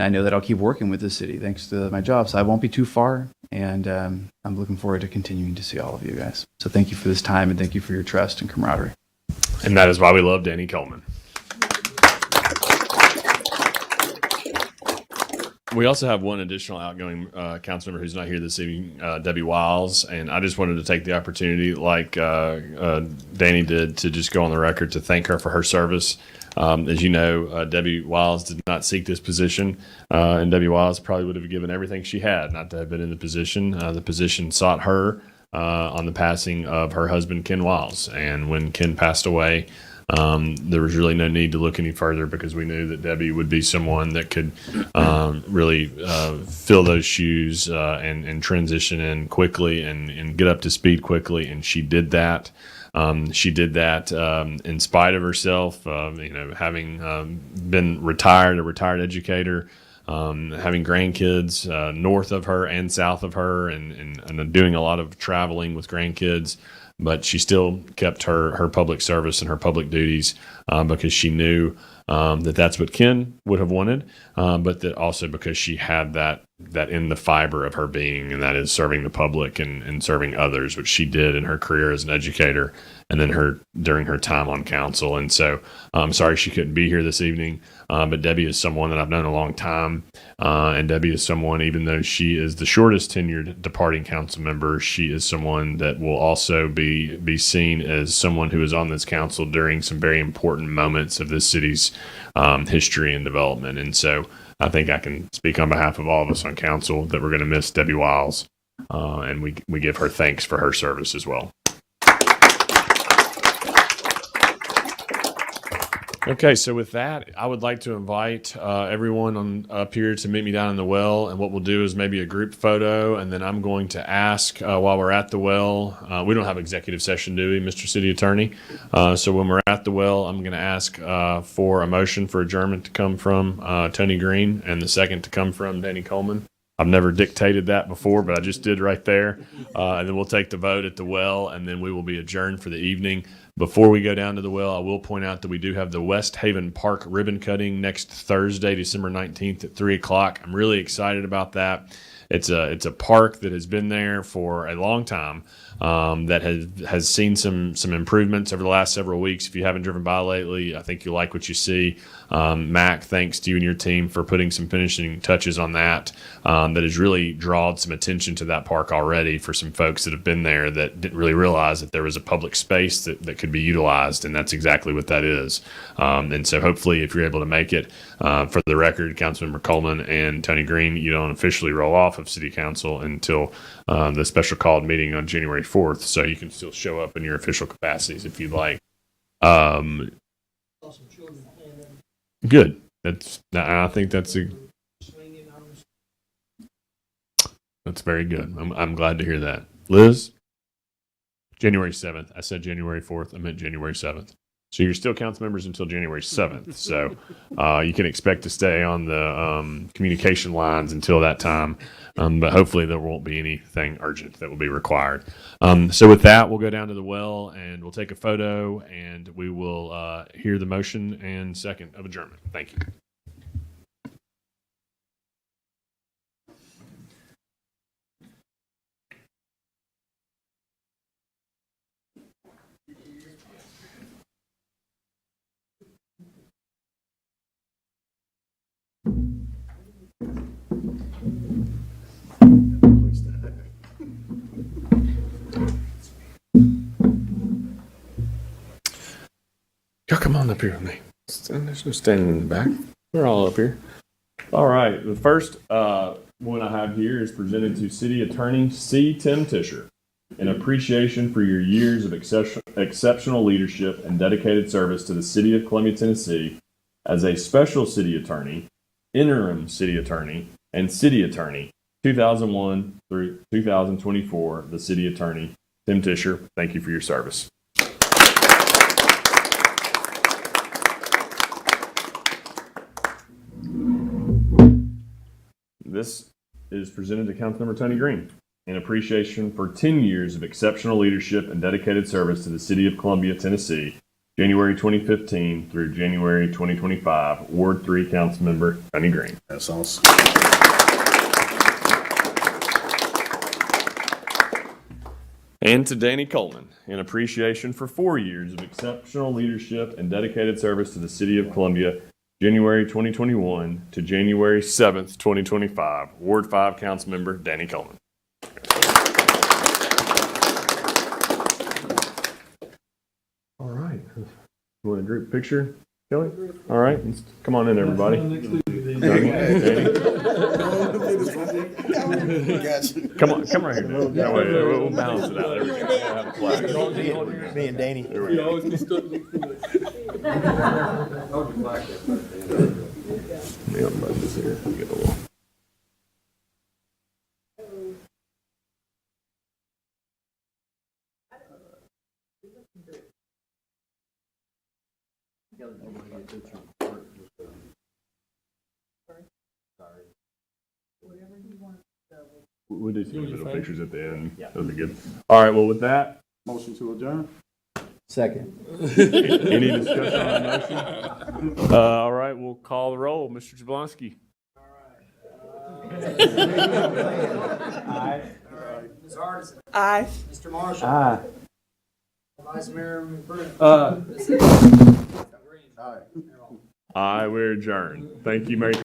I know that I'll keep working with the city thanks to my job, so I won't be too far. And I'm looking forward to continuing to see all of you guys. So thank you for this time, and thank you for your trust and camaraderie. And that is why we love Danny Coleman. We also have one additional outgoing council member who's not here this evening, Debbie Wiles. And I just wanted to take the opportunity, like Danny did, to just go on the record to thank her for her service. As you know, Debbie Wiles did not seek this position, and Debbie Wiles probably would have given everything she had not to have been in the position. The position sought her on the passing of her husband, Ken Wiles. And when Ken passed away, there was really no need to look any further because we knew that Debbie would be someone that could really fill those shoes and transition in quickly and get up to speed quickly. And she did that. She did that in spite of herself, having been a retired educator, having grandkids north of her and south of her, and doing a lot of traveling with grandkids. But she still kept her public service and her public duties because she knew that that's what Ken would have wanted, but that also because she had that in the fiber of her being, and that is serving the public and serving others, which she did in her career as an educator and then during her time on council. And so I'm sorry she couldn't be here this evening, but Debbie is someone that I've known a long time, and Debbie is someone, even though she is the shortest tenured departing council member, she is someone that will also be seen as someone who is on this council during some very important moments of this city's history and development. And so I think I can speak on behalf of all of us on council that we're going to miss Debbie Wiles, and we give her thanks for her service as well. Okay, so with that, I would like to invite everyone up here to meet me down in the well, and what we'll do is maybe a group photo, and then I'm going to ask while we're at the well, we don't have executive session, do we, Mr. City Attorney? So when we're at the well, I'm going to ask for a motion for adjournment to come from Tony Green, and the second to come from Danny Coleman. I've never dictated that before, but I just did right there. And then we'll take the vote at the well, and then we will be adjourned for the evening. Before we go down to the well, I will point out that we do have the West Haven Park ribbon cutting next Thursday, December 19th at 3 o'clock. I'm really excited about that. It's a park that has been there for a long time, that has seen some improvements over the last several weeks. If you haven't driven by lately, I think you'll like what you see. Mac, thanks to you and your team for putting some finishing touches on that. That has really drawn some attention to that park already for some folks that have been there that didn't really realize that there was a public space that could be utilized, and that's exactly what that is. And so hopefully if you're able to make it, for the record, Councilmember Coleman and Tony Green, you don't officially roll off of City Council until the special called meeting on January 4th, so you can still show up in your official capacities if you'd like. Good. I think that's very good. I'm glad to hear that. Liz? January 7th. I said January 4th. I meant January 7th. So you're still council members until January 7th. So you can expect to stay on the communication lines until that time. But hopefully there won't be anything urgent that will be required. So with that, we'll go down to the well and we'll take a photo, and we will hear the motion and second of adjournment. Thank you. Y'all come on up here with me. There's no standing in the back. We're all up here. All right. The first one I have here is presented to City Attorney C. Tim Tischer. In appreciation for your years of exceptional leadership and dedicated service to the City of Columbia, Tennessee, as a special city attorney, interim city attorney, and city attorney, 2001 through 2024, the City Attorney, Tim Tischer, thank you for your service. This is presented to Councilmember Tony Green. In appreciation for 10 years of exceptional leadership and dedicated service to the City of Columbia, Tennessee, January 2015 through January 2025, Ward 3 Councilmember Tony Green. That's awesome. And to Danny Coleman, in appreciation for 4 years of exceptional leadership and dedicated service to the City of Columbia, January 2021 to January 7th, 2025, Ward 5 Councilmember Danny Coleman. All right. You want a group picture, Kelly? All right. Come on in, everybody. Come on, come right here. That way, we'll balance it out. There we go. We'll have a flag. Me and Danny. There we go. Me on both this here. Get a little. We'll do some little pictures at the end. That'll be good. All right, well, with that, Motion to adjourn? Second. any discussion on the motion? All right, we'll call the roll. Mr. Jablonski. Aye. Ms. Hardison. Aye. Mr. Marshall. Aye. Vice Mayor McBride. Aye. Aye, we're adjourned. Thank you, Mary.